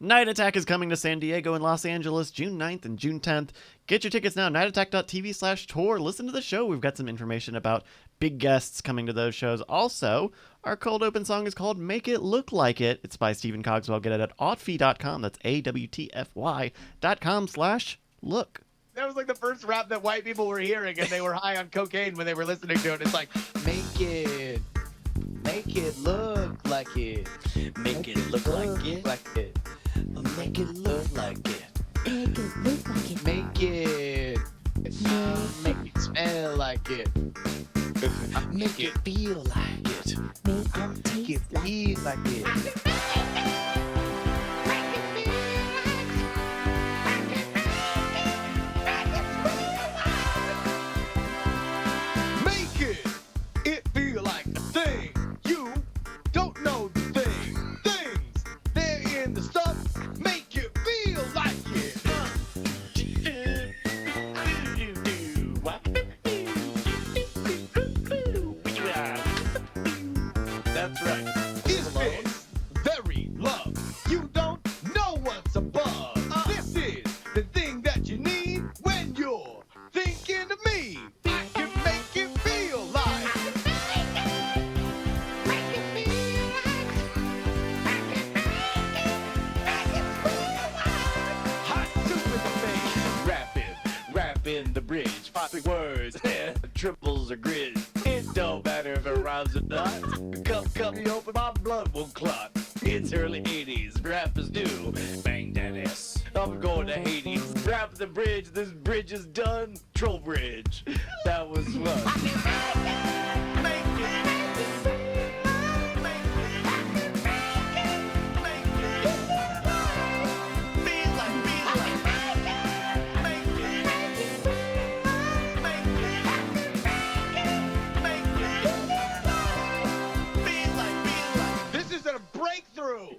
Night Attack is coming to San Diego and Los Angeles June 9th and June 10th. Get your tickets now, nightattack.tv/tour. Listen to the show. We've got some information about big guests coming to those shows. Also, our cold open song is called Make It Look Like It. It's by Stephen Cogswell. Get it at awtfy.com. That's awtfy.com/look. That was like the first rap that white people were hearing, and they were high on cocaine when they were listening to it. It's like, make it look like it. Make it look like it. Like it. Make it look like it. Make it look like it. Make it smell like it. Make it feel like it. Make Make it taste it feel like it. Make it feel like a thing. You don't know the thing. Things, they're in the stuff. Make it feel like it. That's right. Is this very love? You don't know what's above. This is the thing that you need when you're thinking of me. I can make it feel like. Hot soup in the face. Rapping the bridge. Popping words. Triples or grids. It don't matter if it rhymes or not. Cup me open, my blood will clot. It's early 80s. Rap is new. Bang that ass. I'm going to Hades. Rap the bridge. This bridge is done. Troll bridge. That was fun. This is a breakthrough.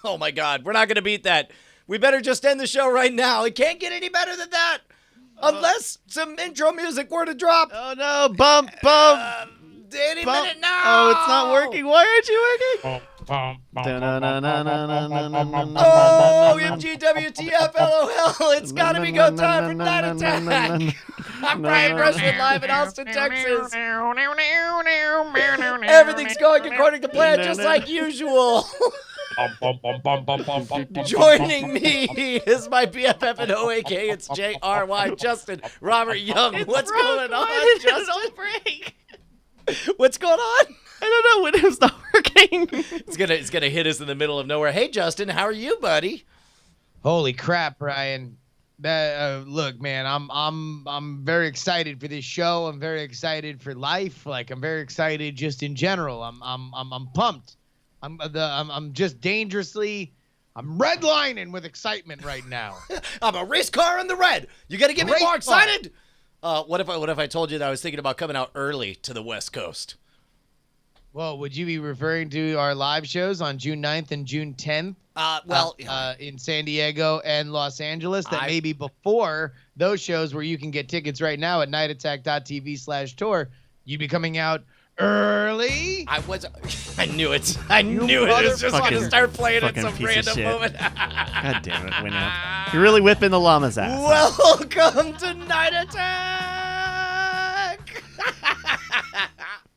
Oh my God, we're not going to beat that. We better just end the show right now. It can't get any better than that. Unless some intro music were to drop. Oh no, bump. Any minute now. Oh, it's not working. Why aren't you working? Oh, MGWTF, LOL. It's got to be go time for Night Attack. I'm Brian Rushman live in Austin, Texas. Everything's going according to plan, just like usual. Joining me is my BFF and OAK. It's JRY, Justin, Robert Young. What's going on, Justin? Break. What's going on? I don't know when it was not working. It's gonna hit us in the middle of nowhere. Hey, Justin, how are you, buddy? Holy crap, Brian! Look, man, I'm very excited for this show. I'm very excited for life. Like, I'm very excited just in general. I'm pumped. I'm just dangerously. I'm redlining with excitement right now. I'm a race car in the red. You gotta get me Race more car. excited. What if I told you that I was thinking about coming out early to the West Coast? Well, would you be referring to our live shows on June 9th and June 10th? In San Diego and Los Angeles, that may be before those shows where you can get tickets right now at nightattack.tv/tour. You'd be coming out early. I knew it. I knew it. It was just going to start playing at fucking some piece of random shit. moment. God damn it, Winamp. You're really whipping the llama's ass. Welcome to Night Attack.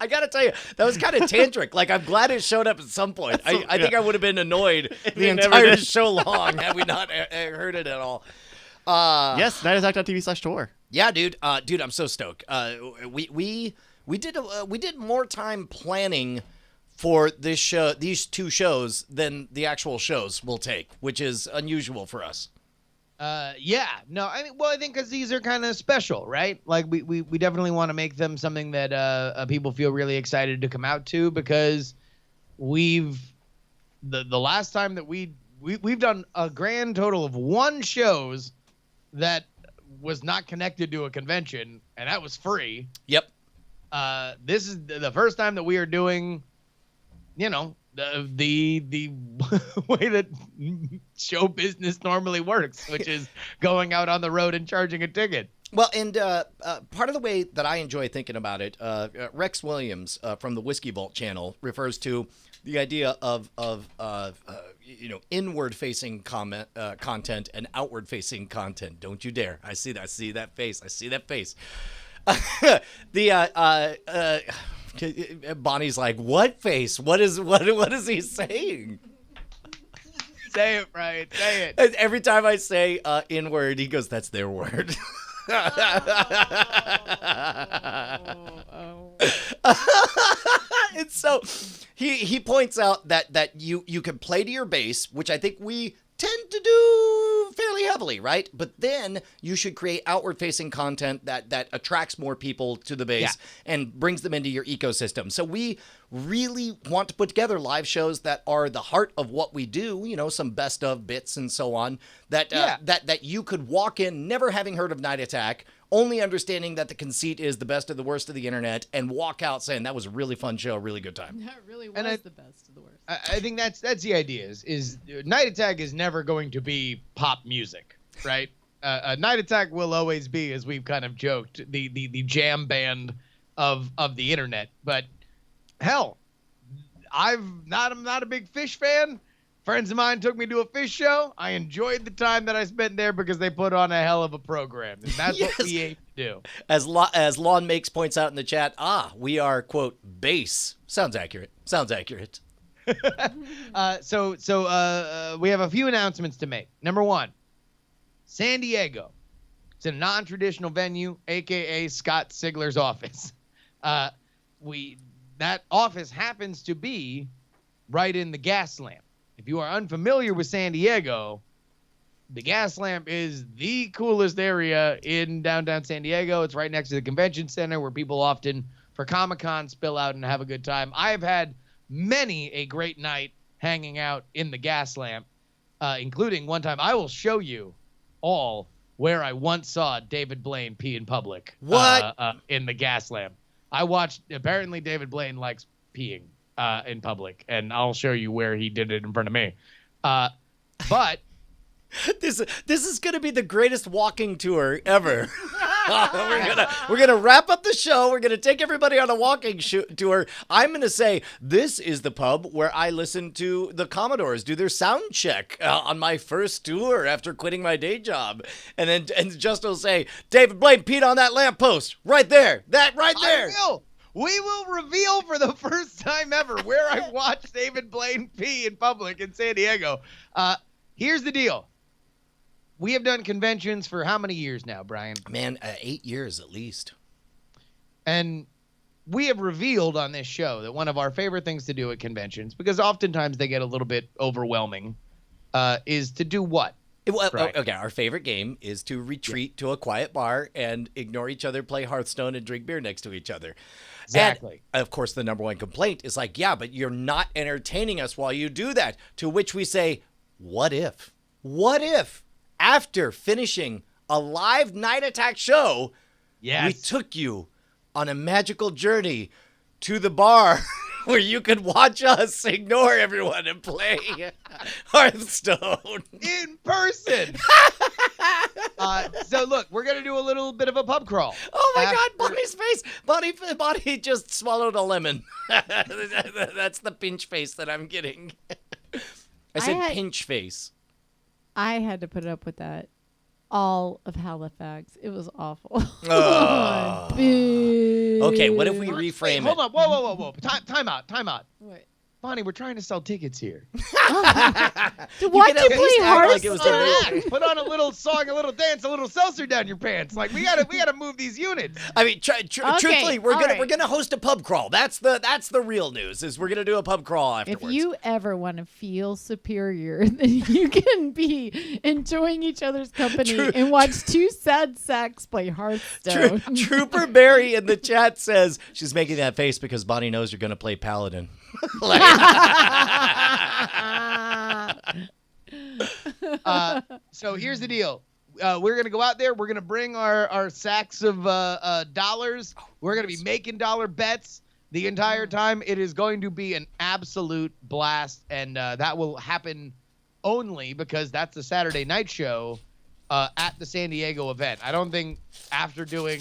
I gotta tell you, that was kind of tantric. Like, I'm glad it showed up at some point. I think I would have been annoyed the it never entire did. show long had we not heard it at all. Yes, nightattack.tv/tour. Yeah, dude. Dude, I'm so stoked. We did more time planning for this show, these two shows, than the actual shows will take, which is unusual for us. Yeah, no, I think because these are kind of special, right? Like, we definitely want to make them something that people feel really excited to come out to, because the last time that we've done a grand total of 1 shows that was not connected to a convention, and that was free. Yep. This is the first time that we are doing, the way that show business normally works, which is going out on the road and charging a ticket. Well, and part of the way that I enjoy thinking about it, Rex Williams from the Whiskey Vault channel refers to the idea of inward facing content and outward facing content. Don't you dare! I see that. I see that face. I see that face. Bonnie's like, what face? What is he saying? Say it, Brian. Say it. And every time I say inward, he goes, "That's their word." And so he points out that you can play to your base, which I think we tend to do fairly heavily, right? But then you should create outward-facing content that attracts more people to the base and brings them into your ecosystem. So we really want to put together live shows that are the heart of what we do, some best of bits and so on, that you could walk in never having heard of Night Attack, only understanding that the conceit is the best of the worst of the internet, and walk out saying that was a really fun show, really good time. That really was the best of the worst. I think that's the idea. Is Night Attack is never going to be pop music, right? Night Attack will always be, as we've kind of joked, the jam band of the internet. But hell, I'm not a big Fish fan. Friends of mine took me to a Fish show. I enjoyed the time that I spent there because they put on a hell of a program, and that's what we aim to do. As Lon Makes points out in the chat, we are, quote, base. Sounds accurate. So we have a few announcements to make. Number one, San Diego. It's a non-traditional venue, a.k.a. Scott Sigler's office. That office happens to be right in the Gas Lamp. If you are unfamiliar with San Diego, the Gas Lamp is the coolest area in downtown San Diego. It's right next to the convention center where people often, for Comic-Con, spill out and have a good time. I have had many a great night hanging out in the Gas Lamp, including one time I will show you all where I once saw David Blaine pee in public. What? In the Gas Lamp. I watched, apparently David Blaine likes peeing in public, and I'll show you where he did it in front of me. But this is gonna be the greatest walking tour ever. We're gonna wrap up the show. We're gonna take everybody on a walking tour. I'm gonna say this is the pub where I listened to the Commodores do their sound check on my first tour after quitting my day job, and Justin will say, David Blaine peed on that lamppost right there. That right there. We will reveal for the first time ever where I watched David Blaine pee in public in San Diego. Here's the deal. We have done conventions for how many years now, Brian? Man, 8 years at least. And we have revealed on this show that one of our favorite things to do at conventions, because oftentimes they get a little bit overwhelming, is to do what? Okay, our favorite game is to retreat to a quiet bar and ignore each other, play Hearthstone, and drink beer next to each other. Exactly. And, of course, the number one complaint is like, yeah, but you're not entertaining us while you do that. To which we say, what if? What if, after finishing a live Night Attack show, we took you on a magical journey to the bar where you could watch us ignore everyone and play Hearthstone in person? So look, we're gonna do a little bit of a pub crawl. Oh my God, Bonnie's face! Bonnie just swallowed a lemon. That's the pinch face that I'm getting. I said pinch face. I had to put up with that all of Halifax. It was awful. Okay, what if we reframe it? Hold on, whoa. Time out. What? Bonnie, we're trying to sell tickets here. To watch you play Hearthstone? Put on a little song, a little dance, a little seltzer down your pants. Like we gotta move these units. I mean, truthfully, we're gonna host a pub crawl. That's the real news. Is we're gonna do a pub crawl afterwards. If you ever want to feel superior, then you can be enjoying each other's company and watch two sad sacks play Hearthstone. Trooper Barry in the chat says she's making that face because Bonnie knows you're gonna play Paladin. So here's the deal. We're going to go out there. We're going to bring our sacks of dollars. We're going to be making dollar bets the entire time. It is going to be an absolute blast, and that will happen only because that's the Saturday night show at the San Diego event. I don't think after doing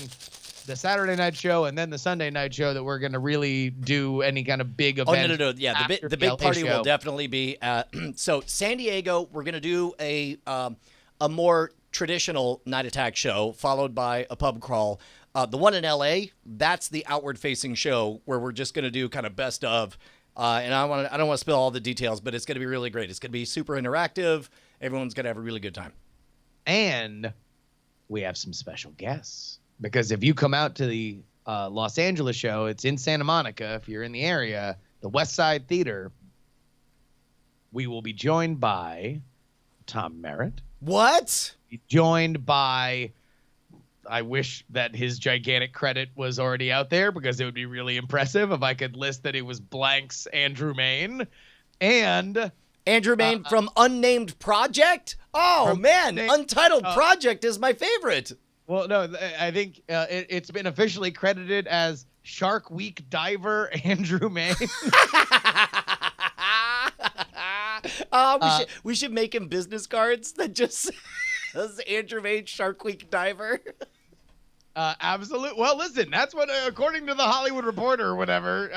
the Saturday night show and then the Sunday night show that we're going to really do any kind of big event. Oh, no. Yeah, the big LA party show. will definitely be so San Diego, we're going to do a more traditional Night Attack show followed by a pub crawl. The one in LA, that's the outward facing show where we're just going to do kind of best of and I don't want to spill all the details, but it's going to be really great. It's going to be super interactive. Everyone's going to have a really good time. And we have some special guests because if you come out to the Los Angeles show, it's in Santa Monica. If you're in the area, the West Side Theater, we will be joined by Tom Merritt. What? Joined by, I wish that his gigantic credit was already out there because it would be really impressive if I could list that it was Blank's Andrew Main. And Andrew Main from Unnamed Project? Oh, man. Untitled Project is my favorite. Well, no, I think it's been officially credited as Shark Week diver Andrew Main. We should make him business cards that just says Andrew Main Shark Week diver. Absolutely. Well, listen, that's what, according to the Hollywood Reporter or whatever,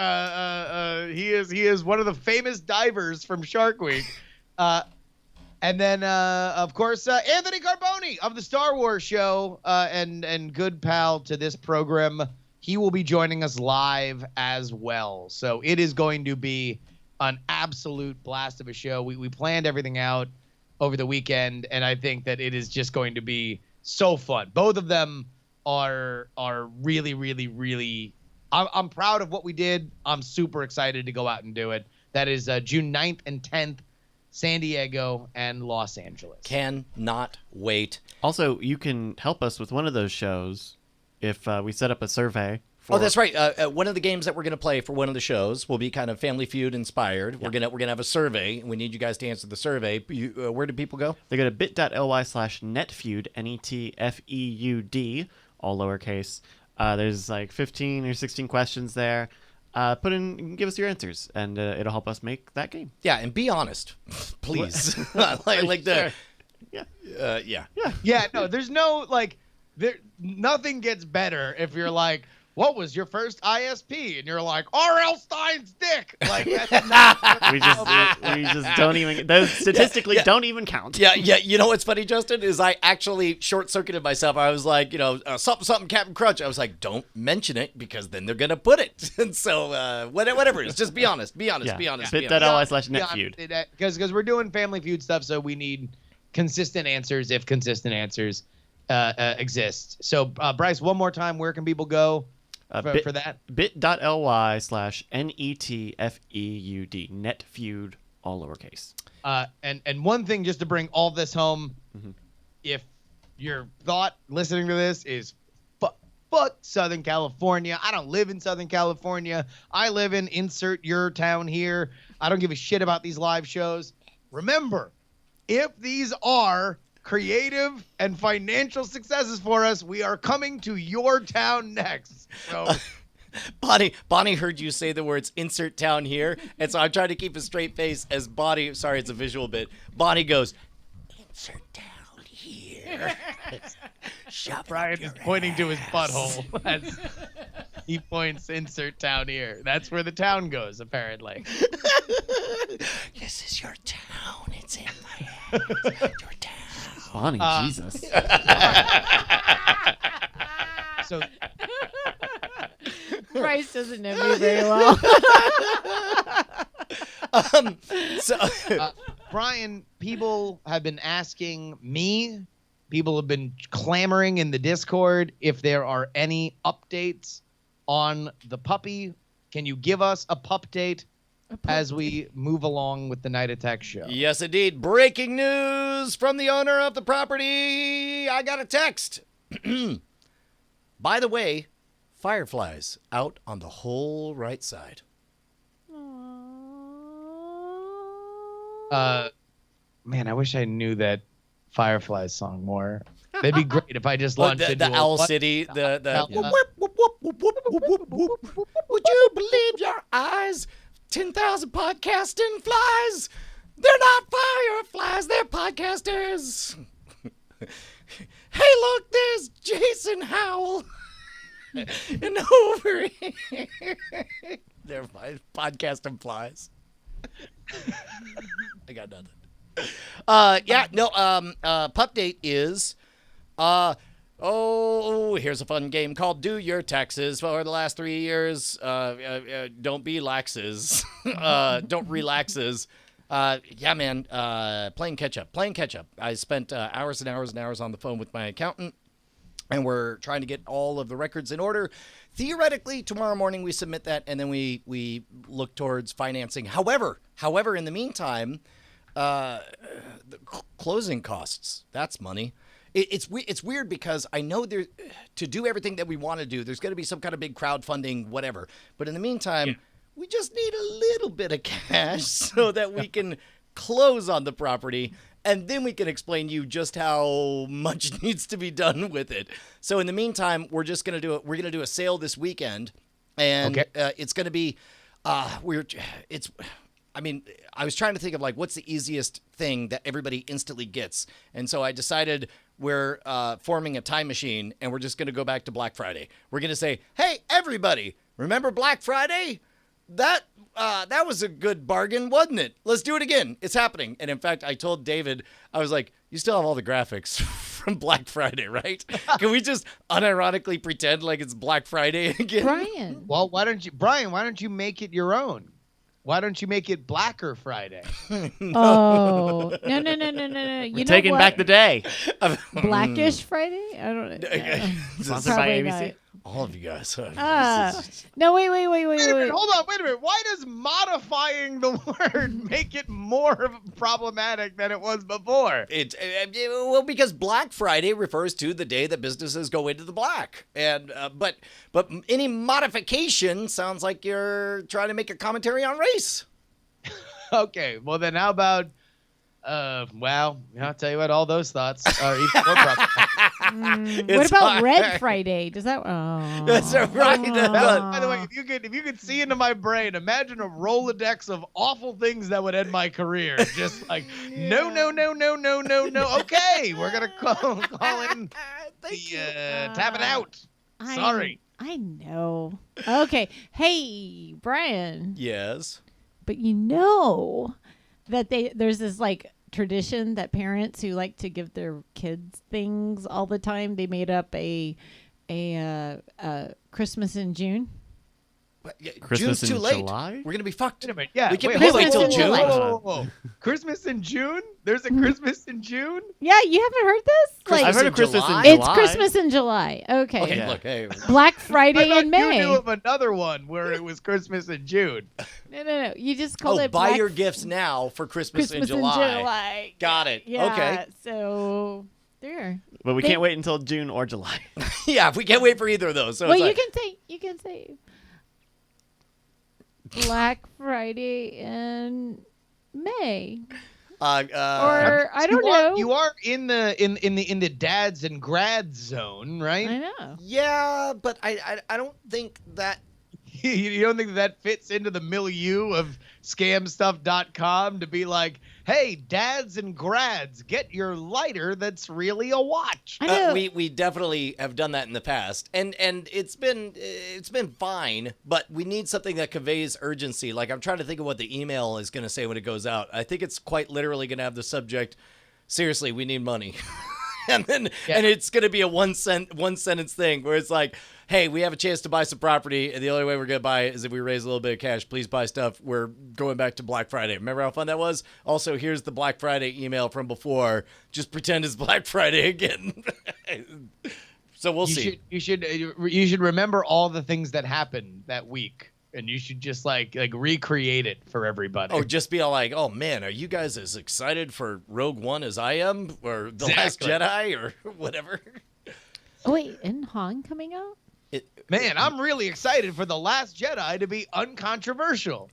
he is one of the famous divers from Shark Week. And then, of course, Anthony Carboni of the Star Wars show and good pal to this program. He will be joining us live as well. So it is going to be an absolute blast of a show. We planned everything out over the weekend, and I think that it is just going to be so fun. Both of them are really, really, really. I'm proud of what we did. I'm super excited to go out and do it. That is June 9th and 10th, San Diego and Los Angeles. Cannot wait. Also, you can help us with one of those shows if we set up a survey. Oh, that's right. One of the games that we're going to play for one of the shows will be kind of Family Feud inspired. Yeah. We're gonna have a survey. We need you guys to answer the survey. Where do people go? They go to bit.ly/netfeud, NETFEUD, all lowercase. There's like 15 or 16 questions there. Give us your answers, and it'll help us make that game. Yeah, and be honest, please. Yeah. No, there's no nothing gets better if you're like, what was your first ISP? And you're like, R.L. Stein's dick. Like, that's not, we just don't even. Those statistically don't even count. Yeah. You know what's funny, Justin, is I actually short-circuited myself. I was like, something Captain Crunch. I was like, don't mention it because then they're gonna put it. And so whatever it is, just be honest. Be honest. Bit.ly/netfeud. Because we're doing Family Feud stuff, so we need consistent answers if consistent answers exist. So Bryce, one more time, where can people go? For that? bit.ly/NETFEUD, netfeud, all lowercase. And one thing just to bring all this home, if your thought listening to this is fuck Southern California, I don't live in Southern California, I live in insert your town here, I don't give a shit about these live shows. Remember, if these are creative and financial successes for us, we are coming to your town next. So Bonnie heard you say the words insert town here, and so I'm trying to keep a straight face as Bonnie, sorry, it's a visual bit. Bonnie goes, insert town here. Brian is pointing to his butthole as he points insert town here. That's where the town goes, apparently. This is your town. It's in my head. Your town. Bonnie, Jesus. So Bryce doesn't know me very well. Brian, people have been asking me, people have been clamoring in the Discord if there are any updates on the puppy. Can you give us a pup date as we move along with the Night Attack show? Yes, indeed. Breaking news from the owner of the property. I got a text. By the way, fireflies out on the whole right side. Man, I wish I knew that Fireflies song more. That'd be great if I just launched the Owl City. The would you believe your eyes? 10,000 podcasting flies. They're not fireflies. They're podcasters. Hey, look, there's Jason Howell. And over here. Never mind. Podcast implies. I got nothing. Pup date is here's a fun game called Do Your Taxes. For the last 3 years, don't be laxes. Don't relaxes. Playing catch up. I spent hours and hours and hours on the phone with my accountant, and we're trying to get all of the records in order. Theoretically, tomorrow morning we submit that, and then we look towards financing. However, in the meantime, the closing costs, that's money. It's weird because I know there to do everything that we want to do, there's going to be some kind of big crowdfunding, whatever. But in the meantime, we just need a little bit of cash so that we can close on the property, and then we can explain to you just how much needs to be done with it. So in the meantime, we're just going to do it. We're going to do a sale this weekend, and it's going to be I was trying to think of like what's the easiest thing that everybody instantly gets, and so I decided we're forming a time machine, and we're just going to go back to Black Friday. We're going to say, "Hey, everybody, remember Black Friday? That was a good bargain, wasn't it? Let's do it again. It's happening." And in fact, I told David, I was like, "You still have all the graphics from Black Friday, right? Can we just unironically pretend like it's Black Friday again?" Brian. Well, why don't you make it your own? Why don't you make it Blacker Friday? Oh, no. We're taking back the day. Blackish Friday? I don't know. Sponsored by Probably ABC. not. All of you guys. No, wait. Wait a minute, hold on, wait a minute. Why does modifying the word make it more problematic than it was before? Well, because Black Friday refers to the day that businesses go into the black, and but any modification sounds like you're trying to make a commentary on race. Okay, well then how about well, I'll tell you what, all those thoughts are even more problematic. What about Red Friday? Does that? Oh, That's right. By the way, if you could see into my brain, imagine a Rolodex of awful things that would end my career. Just like no. Okay, we're gonna call in tap it out. Sorry. I know. Okay. Hey, Brian. Yes. But you know that there's this like tradition that parents who like to give their kids things all the time, they made up a Christmas in June. Christmas June's in too late. July? We're gonna be fucked. Wait a minute, yeah. We can't wait, wait till Christmas in June. July. Whoa. Christmas in June? There's a Christmas in June? Yeah, you haven't heard this? Christmas I've heard in of Christmas July? in It's July. Christmas in July. Okay. Okay, Yeah. look, hey. Black Friday I thought in May. you knew of another one where it was Christmas in June. No. You just called Oh, it buy Black your gifts now for Christmas Christmas in July. Got it. Yeah, Okay. So there. But we can't wait until June or July. Yeah, we can't wait for either of those. So Well, it's you can say Black Friday in May. Or I don't know. You are in the dads and grads zone, right? I know. yeah, but I don't think that. You don't think that fits into the milieu of scamstuff.com to be like, hey, dads and grads, get your lighter that's really a watch. I know. We definitely have done that in the past, and it's been fine. But we need something that conveys urgency. Like I'm trying to think of what the email is going to say when it goes out. I think it's quite literally going to have the subject, "Seriously, we need money," and it's going to be a one sentence thing where it's like, "Hey, we have a chance to buy some property, and the only way we're going to buy it is if we raise a little bit of cash. Please buy stuff. We're going back to Black Friday." Remember how fun that was? Also, here's the Black Friday email from before. Just pretend it's Black Friday again. So we'll see. You should remember all the things that happened that week, and you should just like recreate it for everybody. Oh, just be all like, "Oh man, are you guys as excited for Rogue One as I am, or The Last Jedi, or whatever?" Oh, wait, isn't Han coming out? Man, I'm really excited for The Last Jedi to be uncontroversial.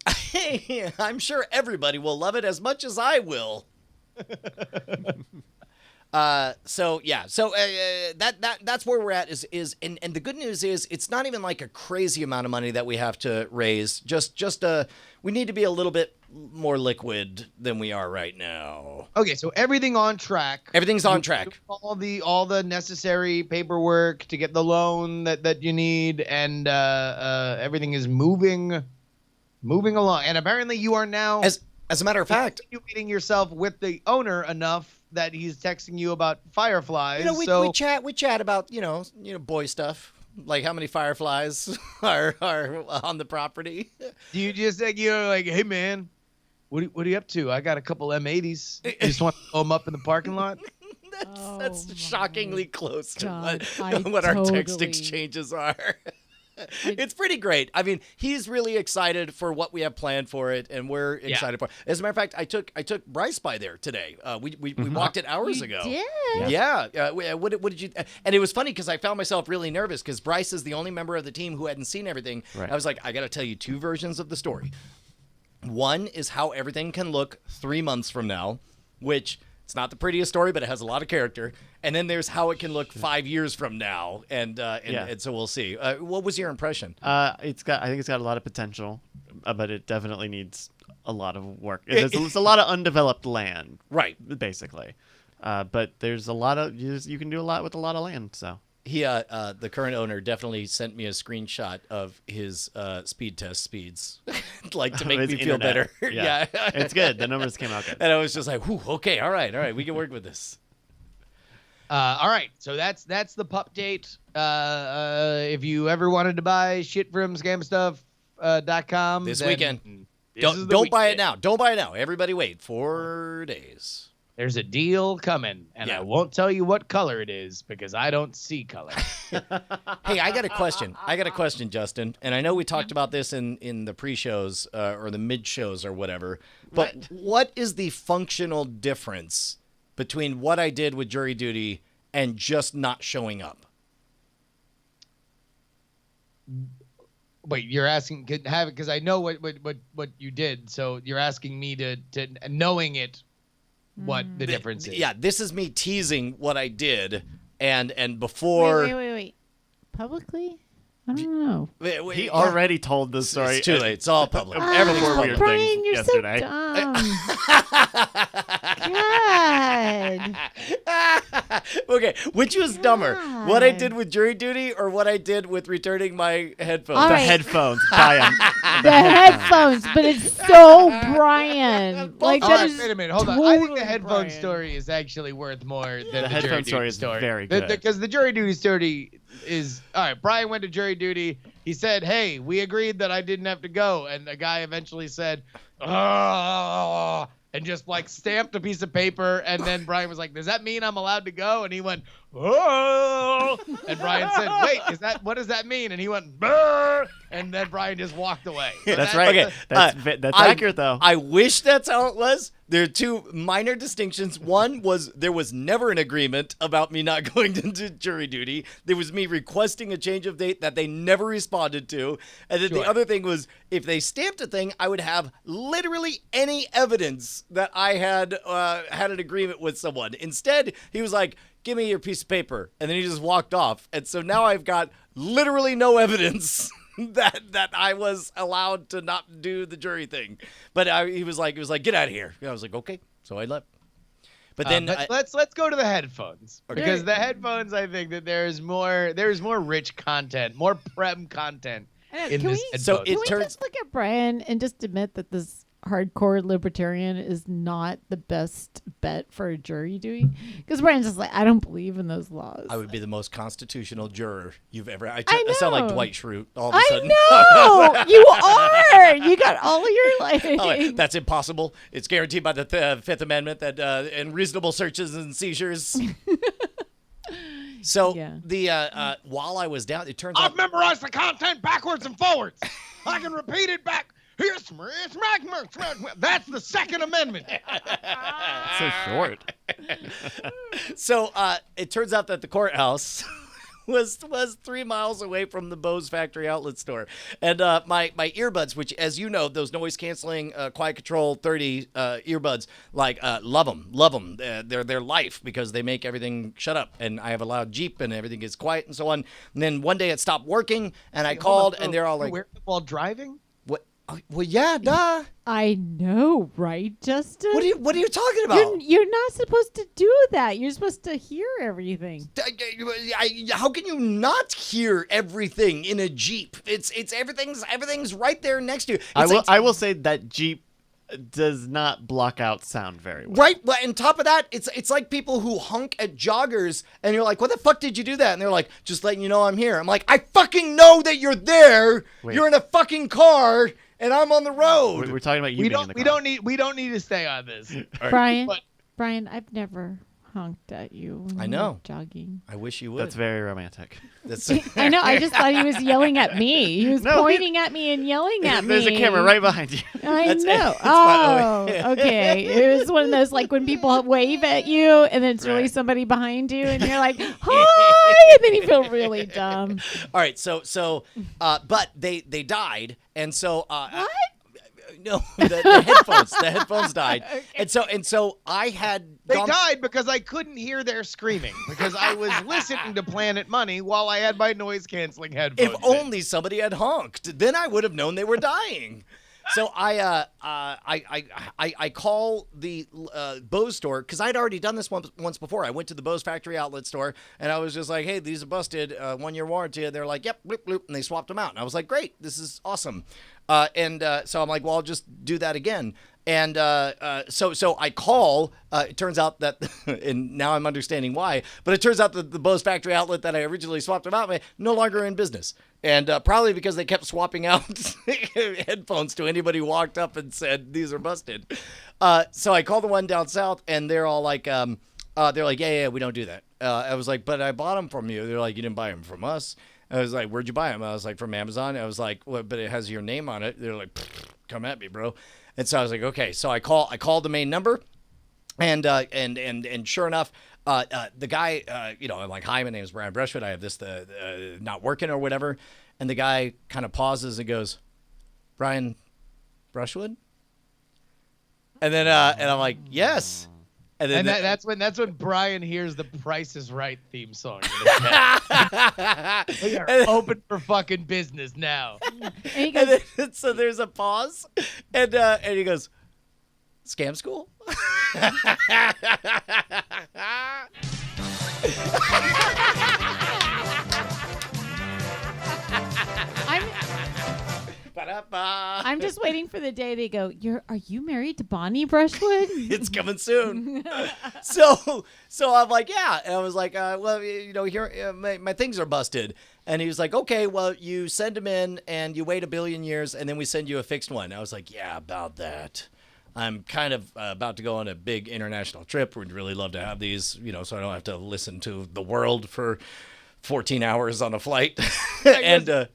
I'm sure everybody will love it as much as I will. That's where we're at. And the good news is it's not even like a crazy amount of money that we have to raise. We need to be a little bit more liquid than we are right now. Okay, so everything on track. Everything's on track. All the necessary paperwork to get the loan that you need, and everything is moving along. And apparently, you are now As a matter of fact, meeting yourself with the owner enough that he's texting you about fireflies. we chat about boy stuff, like how many fireflies are on the property. Do you just like hey man, what are you up to? I got a couple M80s. You just want to blow them up in the parking lot? That's shockingly close to God, what our text totally- exchanges are. It's pretty great. I mean, he's really excited for what we have planned for it, and we're excited for it. As a matter of fact, I took Bryce by there today. We walked it hours ago. Did? Yeah. What did you? And it was funny because I found myself really nervous because Bryce is the only member of the team who hadn't seen everything. Right. I was like, I got to tell you two versions of the story. One is how everything can look 3 months from now, which it's not the prettiest story, but it has a lot of character. And then there's how it can look 5 years from now, and so we'll see. What was your impression? I think it's got a lot of potential, but it definitely needs a lot of work. It's a lot of undeveloped land, Right. basically. But there's a lot of you can do a lot with a lot of land. So He, the current owner, definitely sent me a screenshot of his speed test speeds, like to make His me feel internet. better. Yeah. It's good. The numbers came out good. And I was just like, whew, okay, all right, we can work with this. All right, so that's the pup date. If you ever wanted to buy shit from scamstuff.com This then weekend. this is the Don't buy it weekend. now. Don't buy it now. Everybody wait 4 days. There's a deal coming, and Yeah. I won't tell you what color it is because I don't see color. Hey, I got a question, Justin. And I know we talked about this in the pre-shows or the mid-shows or whatever. But what is the functional difference between what I did with jury duty and just not showing up? Wait, you're asking because I know what you did, so you're asking me to knowing it, what the difference is. Yeah, this is me teasing what I did, and before Wait. Publicly? I don't know. He already told the story. It's too late. It's all public. Everything's Oh, weird Brian, things you're yesterday. so dumb. God. Okay, which was dumber, what I God. did with jury duty or what I did with returning my headphones? All The right. headphones. Buy 'em. The headphones, but it's so Brian. Like All that right, is wait a minute. Hold on. I think the totally headphone Brian. story is actually worth more than The the headphone jury story duty is story. very good. Because the jury duty story is all right. Brian went to jury duty. He said, "Hey, we agreed that I didn't have to go," and the guy eventually said, "Ah," and just like stamped a piece of paper. And then Brian was like, "Does that mean I'm allowed to go?" And he went, "Oh," and Brian said, "Wait, what does that mean?" And he went, "Brr," and then Brian just walked away. So That's right. Okay, That's I- accurate, though. I wish that's how it was. There are two minor distinctions. One was there was never an agreement about me not going into jury duty. There was me requesting a change of date that they never responded to. And then the Sure. other thing was if they stamped a thing, I would have literally any evidence that I had had an agreement with someone. Instead, he was like, "Give me your piece of paper," and then he just walked off. And so now I've got literally no evidence that I was allowed to not do the jury thing. But he was like, "Get out of here." I was like, "Okay," so I left. But then let's go to the headphones because the headphones, I think that there's more rich content, more prem content in Can this. we- headphones. So it Can we turns- just look at Brian and just admit that this hardcore libertarian is not the best bet for a jury duty? Because Brian's just like, I don't believe in those laws. I would be the most constitutional juror you've ever. I I sound like know. Dwight Schrute all of a sudden. I know you are. You got all your like. Oh, wait, that's impossible. It's guaranteed by the Fifth Amendment that unreasonable searches and seizures. So Yeah. the while I was down, it turns out I've memorized the content backwards and forwards. I can repeat it back. Here's that's the Second Amendment. So short. So it turns out that the courthouse was 3 miles away from the Bose factory outlet store. And my earbuds, which, as you know, those noise canceling Quiet Control 30 earbuds, like love them. They're life because they make everything shut up. And I have a loud Jeep and everything is quiet and so on. And then one day it stopped working and I called and they're all like, wear them while driving? what? Well, yeah, duh. I know, right, Justin? What are you talking about? You're not supposed to do that. You're supposed to hear everything. How can you not hear everything in a Jeep? It's everything's right there next to you. I will say that Jeep does not block out sound very well. Right. Well, on top of that, it's like people who honk at joggers, and you're like, "What the fuck did you do that?" And they're like, "Just letting you know I'm here." I'm like, "I fucking know that you're there. Wait. You're in a fucking car, and I'm on the road." We're talking about you being in the car. We don't need to stay on this. Brian, But- Brian, I've never honked at you when I you know. were jogging. I wish you would. That's very romantic. That's I know. I just thought he was yelling at me. He was No, pointing at me and yelling at me. There's a camera right behind you. I That's- know. it's fine. Oh, okay. It was one of those like when people wave at you and then it's really Right. somebody behind you and you're like, hi, and then you feel really dumb. all right. So, but they died, and so What? no, the headphones died, and so I had They gone. died because I couldn't hear their screaming because I was listening to Planet Money while I had my noise canceling headphones. If in. only somebody had honked, then I would have known they were dying. So I call the Bose store because I'd already done this once before. I went to the Bose factory outlet store and I was just like, "Hey, these are busted. 1-year warranty." They're like, "Yep, bloop bloop," and they swapped them out. And I was like, "Great, this is awesome." So I'm like, "Well, I'll just do that again." And so I call. It turns out that, and now I'm understanding why. But it turns out that the Bose factory outlet that I originally swapped them out with no longer in business, and probably because they kept swapping out headphones to anybody who walked up and said these are busted. So I called the one down south, and they're all like, yeah, we don't do that. I was like, "But I bought them from you." They're like, "You didn't buy them from us." I was like, "Where'd you buy them?" I was like, "From Amazon." I was like, "Well, but it has your name on it." They're like, "Come at me, bro." And so I was like, "Okay." So I called the main number, and sure enough, the guy, I'm like, "Hi, my name is Brian Brushwood. I have this not working or whatever," and the guy kind of pauses and goes, "Brian Brushwood," and then and I'm like, "Yes." And that's when Brian hears the Price is Right theme song. We are open for fucking business now. And he goes, And then, so there's a pause, and he goes, "Scam school?" I'm just waiting for the day they go, are you married to Bonnie Brushwood? It's coming soon. So I'm like, "Yeah." And I was like, "Well, here my things are busted." And he was like, "Okay, well, you send them in and you wait 1 billion years and then we send you a fixed one." I was like, "Yeah, about that. I'm kind of about to go on a big international trip. We'd really love to have these, so I don't have to listen to the world for 14 hours on a flight." And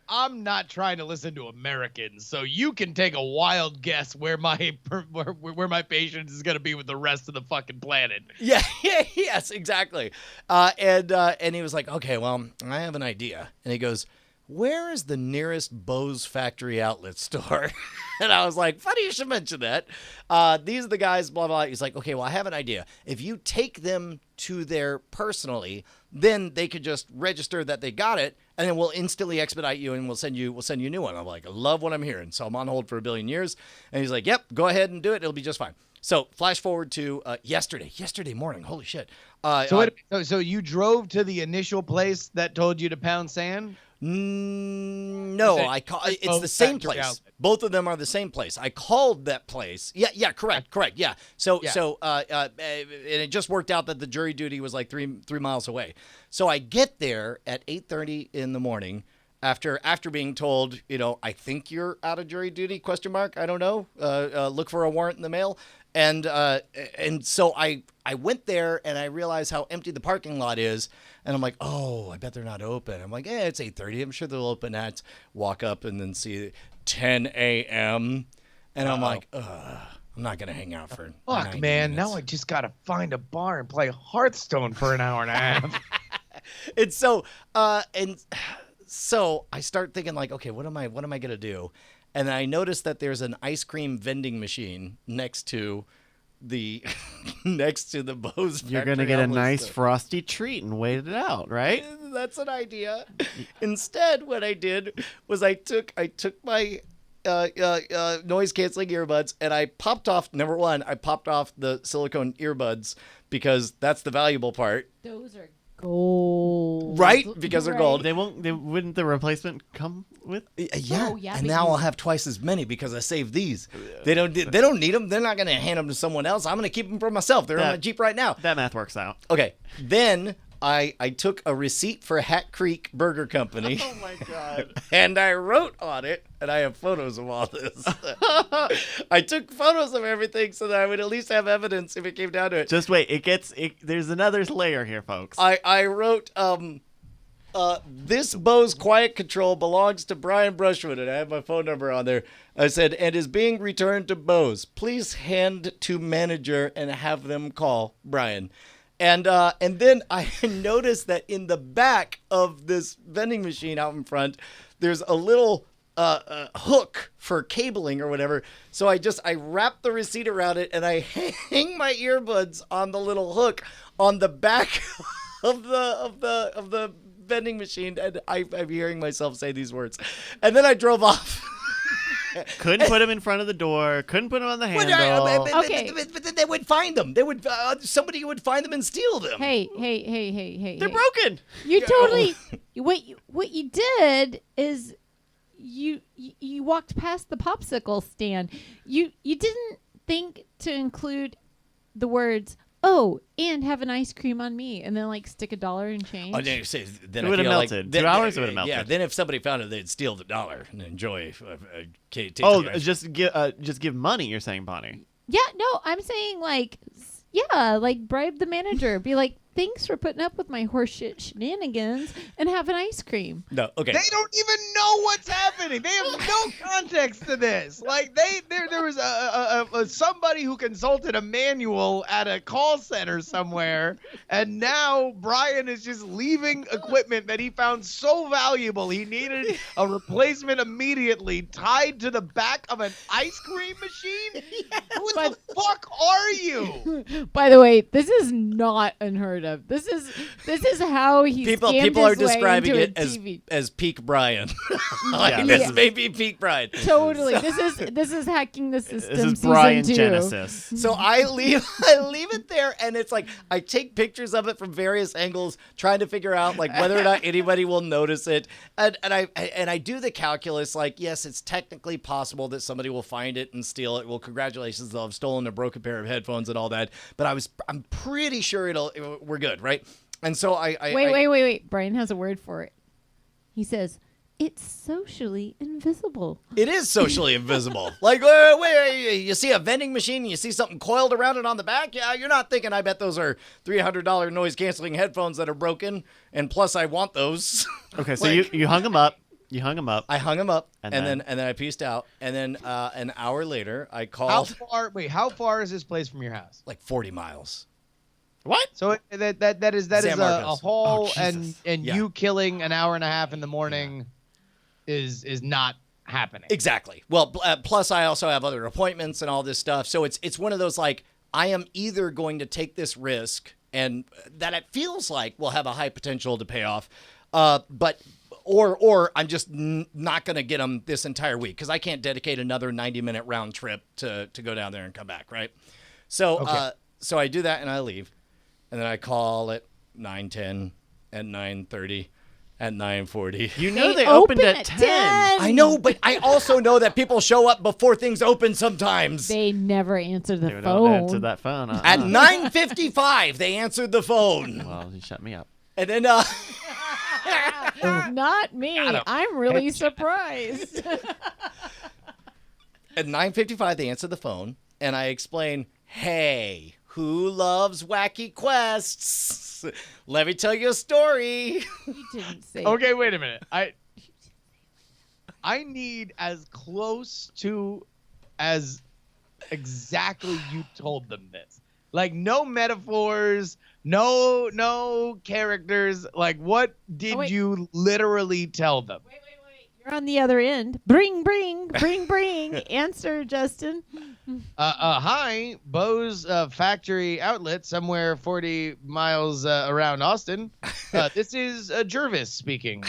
I'm not trying to listen to Americans, so you can take a wild guess where my patience is gonna be with the rest of the fucking planet. yes, exactly. And he was like, "Okay, well, I have an idea." And he goes, "Where is the nearest Bose factory outlet store?" And I was like, "Funny you should mention that. These are the guys, blah, blah." He's like, "Okay, well, I have an idea. If you take them to there personally, then they could just register that they got it, and then we'll instantly expedite you and we'll send you a new one." I'm like, "I love what I'm hearing." So I'm on hold for 1 billion years. And he's like, "Yep, go ahead and do it. It'll be just fine." So flash forward to yesterday morning. Holy shit. So you drove to the initial place that told you to pound sand? No, it's the Bose same factory place. outlet. Both of them are the same place. I called that place. Yeah, correct. Yeah. So and it just worked out that the jury duty was like 3 miles away. So I get there at 8:30 in the morning after being told, "I think you're out of jury duty, ? I don't know. Look for a warrant in the mail." And so I went there and I realized how empty the parking lot is. And I'm like, "Oh, I bet they're not open." I'm like, "It's 8:30. I'm sure they'll open at," walk up and then see 10 a.m. And I'm like, "Ugh, I'm not going to hang out for Fuck, 90 man. minutes. Now I just got to find a bar and play Hearthstone for an hour and a half. And so I start thinking like, okay, what am I gonna do? And I notice that there's an ice cream vending machine next to the Bose. You're going to get a nice frosty treat and wait it out, right? That's an idea. Instead, what I did was I took my noise canceling earbuds and I popped off. Number one, I popped off the silicone earbuds because that's the valuable part, Those are gold. right? Because they're gold. Wouldn't the replacement come with? Yeah, Oh, yeah, and but now you- I'll have twice as many because I saved these. They don't need them. They're not going to hand them to someone else. I'm going to keep them for myself. They're in my Jeep right now. That math works out. Okay, then I took a receipt for Hat Creek Burger Company. Oh my God. And I wrote on it, and I have photos of all this. I took photos of everything so that I would at least have evidence if it came down to it. Just wait. There's another layer here, folks. I wrote, this Bose Quiet Control belongs to Brian Brushwood, and I have my phone number on there. I said, and is being returned to Bose. Please hand to manager and have them call Brian. And then I noticed that in the back of this vending machine out in front, there's a little hook for cabling or whatever. So I wrap the receipt around it and I hang my earbuds on the little hook on the back of the vending machine, and I'm hearing myself say these words. And then I drove off. Couldn't put him in front of the door. Couldn't put him on the But, handle. Okay. but then they would find them. They would somebody would find them and steal them. Hey. They're broken. You totally what you did is you walked past the popsicle stand. You didn't think to include the words, "Oh, and have an ice cream on me," and then like stick $1 and change. Oh, then, then It I would have feel like- melted. then- 2 hours, it would have melted. Yeah, then if somebody found it, they'd steal the $1 and enjoy. Oh, just give money. You're saying, Bonnie? Yeah, no, I'm saying like bribe the manager. Be like, thanks for putting up with my horseshit shenanigans and have an ice cream. No, okay. They don't even know what's happening. They have no context to this. Like there was a somebody who consulted a manual at a call center somewhere, and now Brian is just leaving equipment that he found so valuable he needed a replacement immediately, tied to the back of an ice cream machine. Who the fuck are you? By the way, this is not unheard of. This is how he People scammed are his way describing into it a TV. as peak Brian. Like, Yeah. this may be peak Brian. Totally. This is hacking the system. This is season Brian 2. Genesis. So I leave it there, and it's like I take pictures of it from various angles, trying to figure out like whether or not anybody will notice it, and I do the calculus like, yes, it's technically possible that somebody will find it and steal it. Well, congratulations, they'll have stolen a broken pair of headphones and all that. But I'm pretty sure we're good, right? And so Wait. Brian has a word for it. He says, it's socially invisible. It is socially invisible. Like, wait, you see a vending machine and you see something coiled around it on the back? Yeah, you're not thinking, I bet those are $300 noise-canceling headphones that are broken, and plus I want those. Okay, so Like- you hung him up. You hung him up. I hung them up, And and then? then I pieced out, and then an hour later, I How called how far is this place from your house? like 40 miles. What? So that is San a Marcos. haul, Oh, and Jesus. Yeah. you killing an hour and a half in the morning is not happening. Exactly. Well, plus I also have other appointments and all this stuff. So it's one of those like, I am either going to take this risk and that it feels like will have a high potential to pay off, or I'm just not going to get them this entire week because I can't dedicate another 90-minute round trip to go down there and come back, right? So Okay. so I do that and I leave, and then I call at 9:10, at 9:30, at 9:40. You know They they opened open at at 10. 10. I know, but I also know that people show up before things open sometimes. They never answer the They don't phone. answer that phone. At 9:55, they answered the phone, Well, you shut me up. and then Not me. I'm really surprised. at 9:55 they answered the phone, and I explain, "Hey, who loves wacky quests? Let me tell you a story." You didn't say Okay, wait a minute. I need as close to as exactly you told them this. Like no metaphors, No characters. Like, what did wait. you literally tell them? Wait. You're on the other end. Bring. Answer, Justin. Hi, Bose factory outlet somewhere 40 miles around Austin. This is Jervis speaking.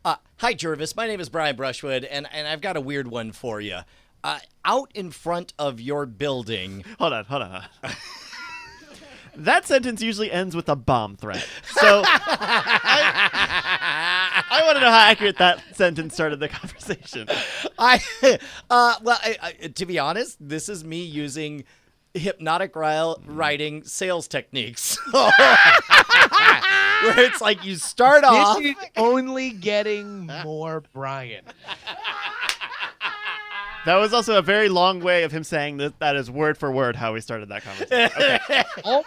Hi, Jervis. My name is Brian Brushwood, and I've got a weird one for you. Out in front of your building. Hold on. That sentence usually ends with a bomb threat. So I want to know how accurate that sentence started the conversation. To be honest, this is me using hypnotic writing sales techniques. Where it's like you start off. This is only getting more Brian. That was also a very long way of him saying that is word for word how we started that conversation. Okay. No.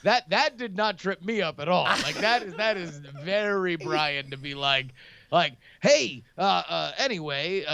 That did not trip me up at all. Like that is very Brian to be like, hey, anyway,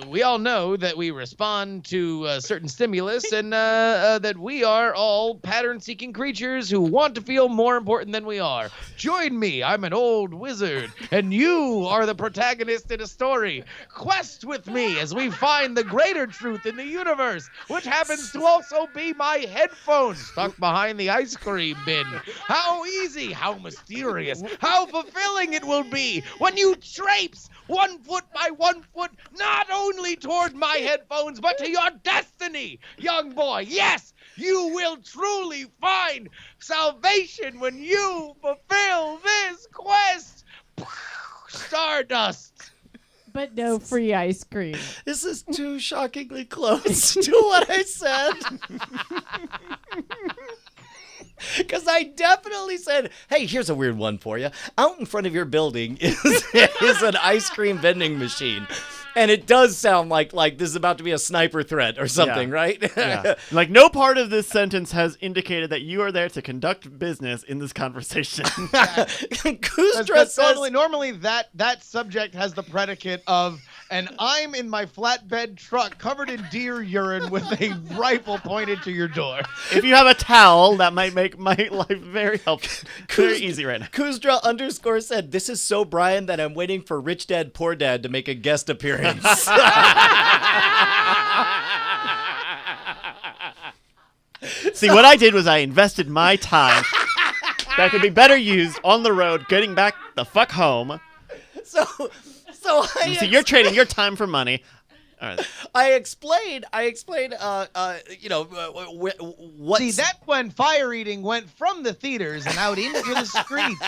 we all know that we respond to certain stimulus and that we are all pattern-seeking creatures who want to feel more important than we are. Join me. I'm an old wizard, and you are the protagonist in a story. Quest with me as we find the greater truth in the universe, which happens to also be my headphones stuck behind the ice cream bin. How easy, how mysterious, how fulfilling it will be when you traipse 1 foot by 1 foot, not only toward my headphones, but to your destiny, young boy. Yes, you will truly find salvation when you fulfill this quest. Stardust. But no free ice cream. This is too shockingly close to what I said. Because I definitely said, hey, here's a weird one for you. Out in front of your building is an ice cream vending machine. And it does sound like this is about to be a sniper threat or something, right? Yeah. Like, no part of this sentence has indicated that you are there to conduct business in this conversation. Kustra says... Normally that subject has the predicate of, and I'm in my flatbed truck covered in deer urine with a rifle pointed to your door. If you have a towel, that might make my life very helpful. Very easy right now. Kustra _ said, this is so Brian that I'm waiting for Rich Dad Poor Dad to make a guest appearance. See, what I did was I invested my time that could be better used on the road, getting back the fuck home. So See, you're trading your time for money. All right. I explained, what... See, that's when fire eating went from the theaters and out into the streets,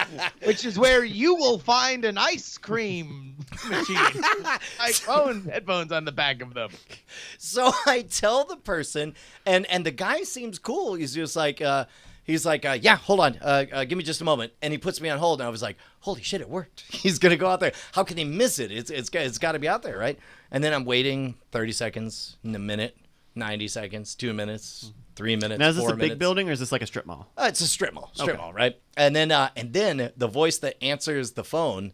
which is where you will find an ice cream machine. Headphones on the back of them. So I tell the person, and the guy seems cool. He's just like... yeah, hold on. Give me just a moment. And he puts me on hold. And I was like, holy shit, it worked. He's going to go out there. How can he miss it? It's got to be out there, right? And then I'm waiting 30 seconds, a minute, 90 seconds, 2 minutes, 3 minutes, Now, is this 4 a minutes. big building or is this like a strip mall? It's a strip mall, Okay. right? And then the voice that answers the phone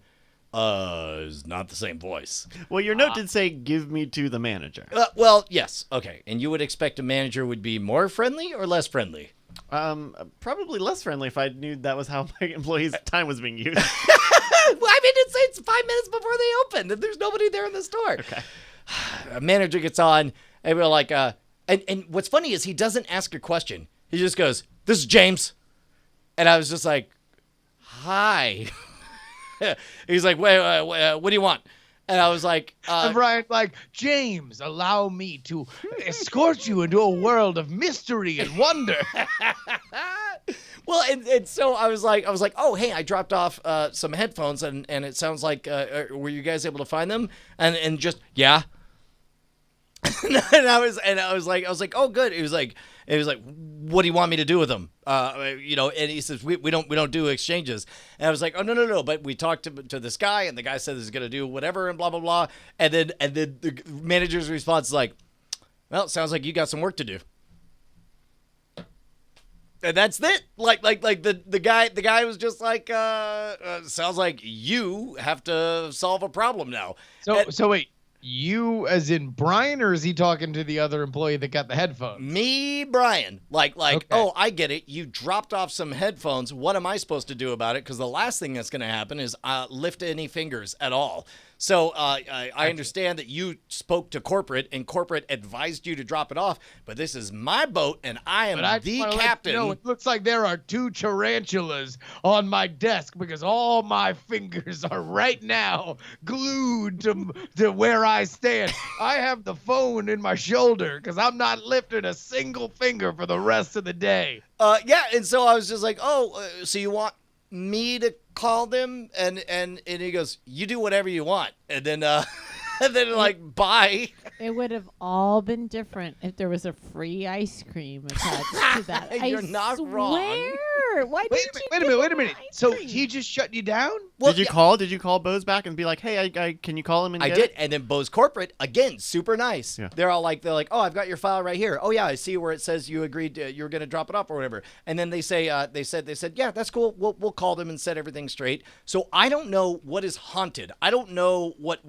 is not the same voice. Well, your note did say, give me to the manager. Well, yes. Okay. And you would expect a manager would be more friendly or less friendly? Probably less friendly if I knew that was how my employees' time was being used. Well, I mean, it's 5 minutes before they open, and there's nobody there in the store. Okay. A manager gets on, and we're like, and what's funny is he doesn't ask a question. He just goes, "This is James," and I was just like, "Hi." He's like, "Wait, what do you want?" And I was like, And Brian's like, James, allow me to escort you into a world of mystery and wonder. Well, and so I was like, oh, hey, I dropped off some headphones, and it sounds like, were you guys able to find them? And just, yeah. and I was like, oh, good. It was like, what do you want me to do with them? And he says, we don't do exchanges. And I was like, oh, no. But we talked to this guy, and the guy said he's going to do whatever and blah, blah, blah. And then the manager's response is like, well, it sounds like you got some work to do. And that's it. Like the guy was just like, sounds like you have to solve a problem now. So wait, You, as in Brian, or is he talking to the other employee that got the headphones? Me, Brian. Like, Okay. oh, I get it. You dropped off some headphones. What am I supposed to do about it? Because the last thing that's going to happen is lift any fingers at all. So I understand that you spoke to corporate, and corporate advised you to drop it off. But this is my boat, and I am But I just the wanna let captain. you know, it looks like there are 2 tarantulas on my desk because all my fingers are right now glued to where I stand. I have the phone in my shoulder because I'm not lifting a single finger for the rest of the day. Yeah, and so I was just like, oh, so you want me to call them? And he goes, you do whatever you want. And then and then like, bye. It would have all been different if there was a free ice cream attached to that. You're I not swear. wrong. Why Wait didn't a you minute. give him ice So cream? he just shut you down? Well, Did you yeah, call? Did you call Bose back and be like, hey, I can you call him and I get did, it? and then Bose corporate again, super nice. Yeah. They're like, oh, I've got your file right here. Oh yeah, I see where it says you agreed you were going to drop it off or whatever. And then they say, they said, yeah, that's cool. We'll call them and set everything straight. So I don't know what is haunted. I don't know what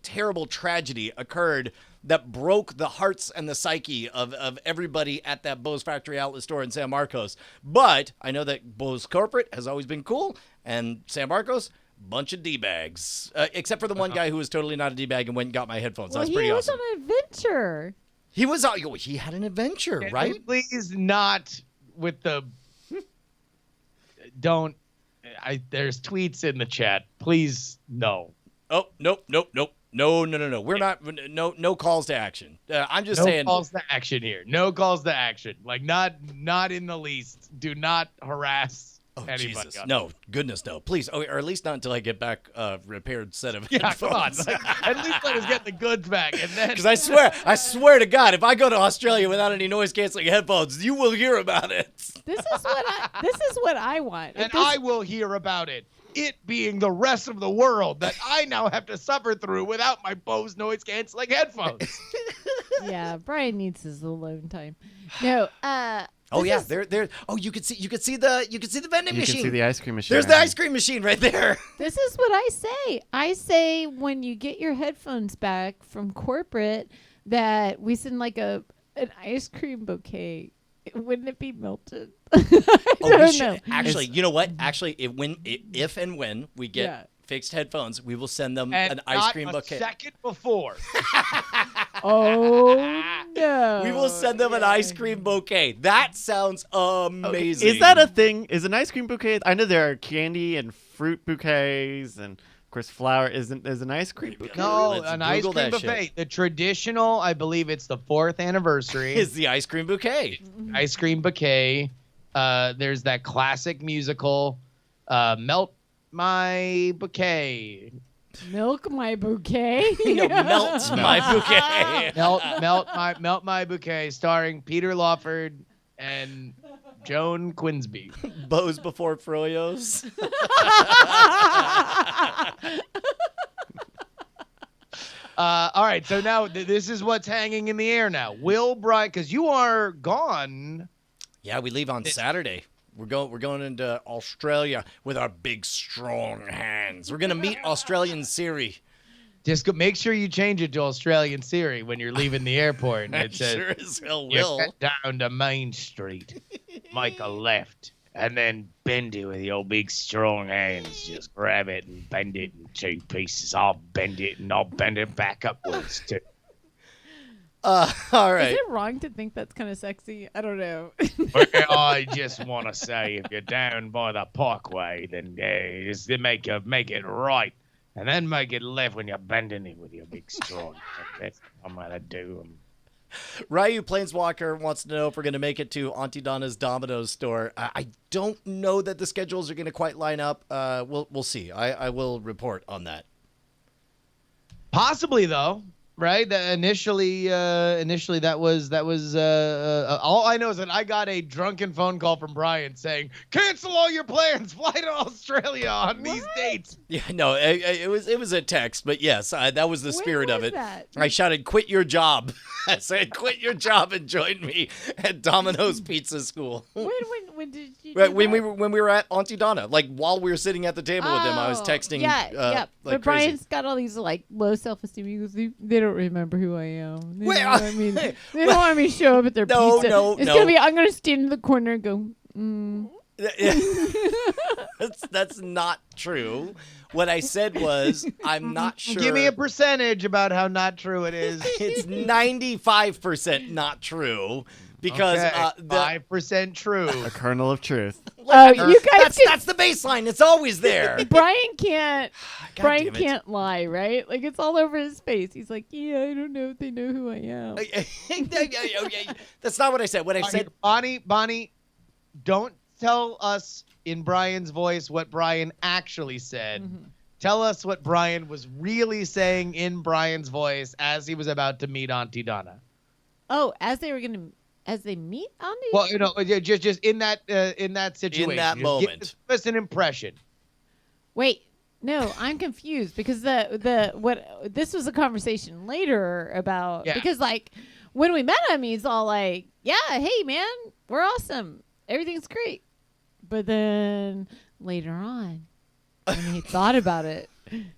terrible tragedy occurred that broke the hearts and the psyche of everybody at that Bose factory outlet store in San Marcos. But I know that Bose corporate has always been cool, and San Marcos, bunch of D-bags. Except for the one guy who was totally not a D-bag and went and got my headphones. Well, That's pretty he was awesome. on an adventure. He had an adventure, Can right? we please not with the don't. There's tweets in the chat. Please no. Oh, nope. No. We're not, no calls to action. I'm just No saying. calls to action here. No calls to action. Like not in the least. Do not harass Oh, anybody. Jesus. on No, goodness, no. Please. Oh, or at least not until I get back a repaired set of Yeah, come on. headphones. Like, at least let us get the goods back, and then Because I swear to God, if I go to Australia without any noise canceling headphones, you will hear about it. This is what I want. and If this- I will hear about it. It being the rest of the world that I now have to suffer through without my Bose noise canceling headphones. yeah, Brian needs his alone time. No, Oh this yeah, is- there. Oh, you could see the vending You machine. can see the ice cream machine. There's the ice cream machine right there. This is what I say. I say when you get your headphones back from corporate that we send like an ice cream bouquet. Wouldn't it be melted? I Oh, don't we should know. actually. You know what? Actually, if and when we get Yeah. fixed headphones, we will send them And an ice not cream a bouquet. second before. Oh no! We will send them an ice cream bouquet. That sounds amazing. Is that a thing? Is an ice cream bouquet? I know there are candy and fruit bouquets, and of course, flower. Is an ice cream bouquet? No, Let's an ice Google cream that shit. buffet. The traditional, I believe it's the 4th anniversary. Is the ice cream bouquet? Ice cream bouquet. There's that classic musical, Melt My Bouquet. Milk my bouquet. You know, melt my bouquet. Melt My Bouquet, starring Peter Lawford and Joan Quinsby. Bose before Froyos. All right, so now this is what's hanging in the air now. Will Brian, because you are gone. Yeah, we leave on Saturday. We're going into Australia with our big strong hands. We're gonna meet Australian Siri. Just make sure you change it to Australian Siri when you're leaving the airport. And I it says, sure as hell you will. get down to Main Street, make a left, and then bend it with your big strong hands. Just grab it and bend it in 2 pieces. I'll bend it and I'll bend it back upwards too. All Is right. it wrong to think that's kind of sexy? I don't know. Well, I just want to say, if you're down by the parkway, then just make it right, and then make it left when you're bending it with your big strong. That's what I'm gonna do. Ryu Planeswalker wants to know if we're going to make it to Auntie Donna's Domino's store. I don't know that the schedules are going to quite line up. We'll see. I will report on that. Possibly though, right? Initially that was all I know is that I got a drunken phone call from Brian saying, "Cancel all your plans, fly to Australia on these dates." Yeah, no, it was a text, but yes, that was the When spirit of was it. that? I shouted, "Quit your job!" I said, "Quit your job and join me at Domino's Pizza School." when When did you? Right, do when that? we were at Auntie Donna, like while we were sitting at the table with him, I was Oh, texting. Yeah, yeah. Like But crazy. Brian's got all these like low self-esteem. He goes, they don't remember who I am. They Wait, don't want me. They don't want me to show up at their No, pizza. no, it's no. gonna be. I'm gonna stand in the corner and go. That's not true. What I said was, I'm not sure. Give me a percentage about how not true it is. It's 95% not true because the 5% true. A kernel of truth. Oh, you guys that's the baseline. It's always there. Brian can't. God Brian damn it. can't lie, right? Like it's all over his face. He's like, yeah, I don't know if they know who I am. That's not what I said. What I said. Bonnie, don't tell us in Brian's voice what Brian actually said. Mm-hmm. Tell us what Brian was really saying in Brian's voice as he was about to meet Auntie Donna. Oh, as they meet on the. Well, just in that situation, In that Just moment. give us an impression. Wait, no, I'm confused because this was a conversation later about because like when we met him, he's all like, yeah, hey man, we're awesome, everything's great, but then later on, when he thought about it,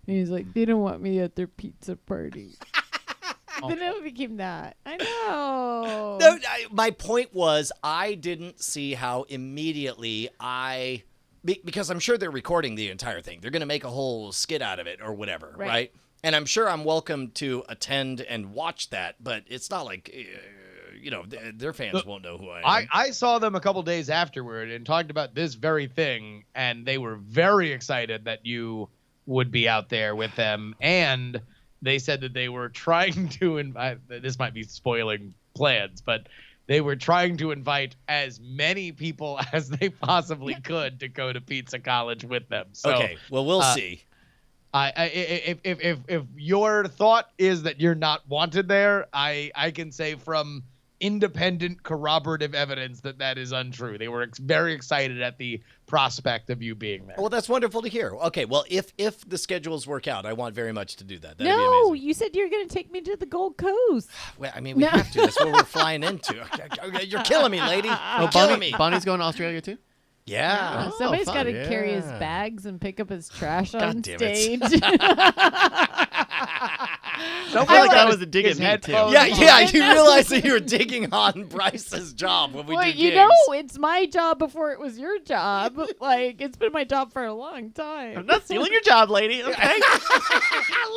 he's like, they don't want me at their pizza party. Then it became that. I know. No, my point was I didn't see how immediately because I'm sure they're recording the entire thing. They're going to make a whole skit out of it or whatever, right? And I'm sure I'm welcome to attend and watch that, but it's not like, their fans won't know who I am. I saw them a couple days afterward and talked about this very thing, and they were very excited that you would be out there with them, and they said that they were trying to invite, this might be spoiling plans, but they were trying to invite as many people as they possibly could to go to Pizza College with them. So, Okay, well, we'll see. If your thought is that you're not wanted there, I can say from independent corroborative evidence that is untrue. They were very excited at the prospect of you being there. Well, that's wonderful to hear. Okay, well, if the schedules work out, I want very much to do that. That'd be No, amazing. you said you were going to take me to the Gold Coast. Well, I mean, we have to. That's what we're flying into. You're killing me, lady. You're killing me. Bonnie's going to Australia too? Yeah. Oh, Somebody's fun. got to carry his Yeah. bags and pick up his trash on damn it. stage. I feel like that was a dig his at me too. headphones Yeah, you realize that you were digging on Bryce's job when we Well, did you gigs. know, it's my job before it was your job. Like, it's been my job for a long time. I'm not stealing your job, lady. Okay.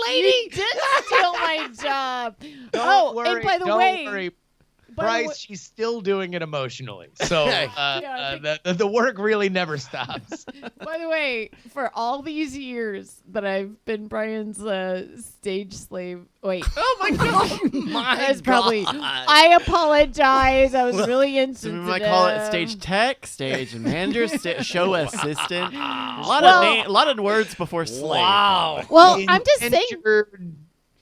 You did steal my job. Don't worry, and by the don't way, worry. by the Bryce, way- she's still doing it emotionally. So Yeah, the work really never stops. by the way, for all these years that I've been Brian's stage slave. Wait. Oh my god. That's probably. I apologize. I was really So insensitive. we might call it stage tech, stage manager, show assistant. A lot Well- a lot of words before slave. Wow. Well, I'm just saying. Indentured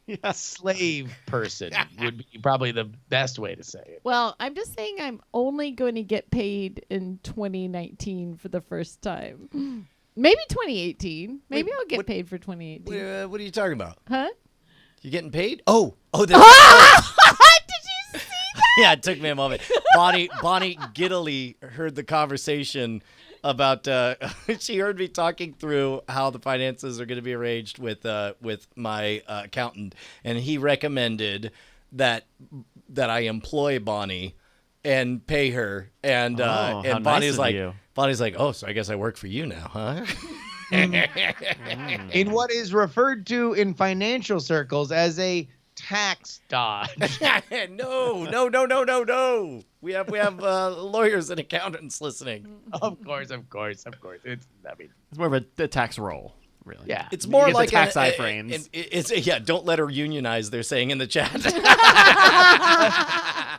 Yeah. slave person would be probably the best way to say it. Well, I'm just saying I'm only going to get paid in 2019 for the first time. Maybe 2018. Maybe Wait, I'll get what- paid for 2018. What are you talking about? Huh? You getting paid? Oh, Did you see that? yeah. It took me a moment. Bonnie giddily heard the conversation about. She heard me talking through how the finances are going to be arranged with my accountant, and he recommended that I employ Bonnie and pay her, and how and nice of you. Bonnie's like, oh, so I guess I work for you now, huh? In what is referred to in financial circles as a tax dodge. No. We have lawyers and accountants listening. Of course. It's It's more of a tax roll, really. Yeah. It's more You get like the tax iframes. It's don't let her unionize. They're saying in the chat.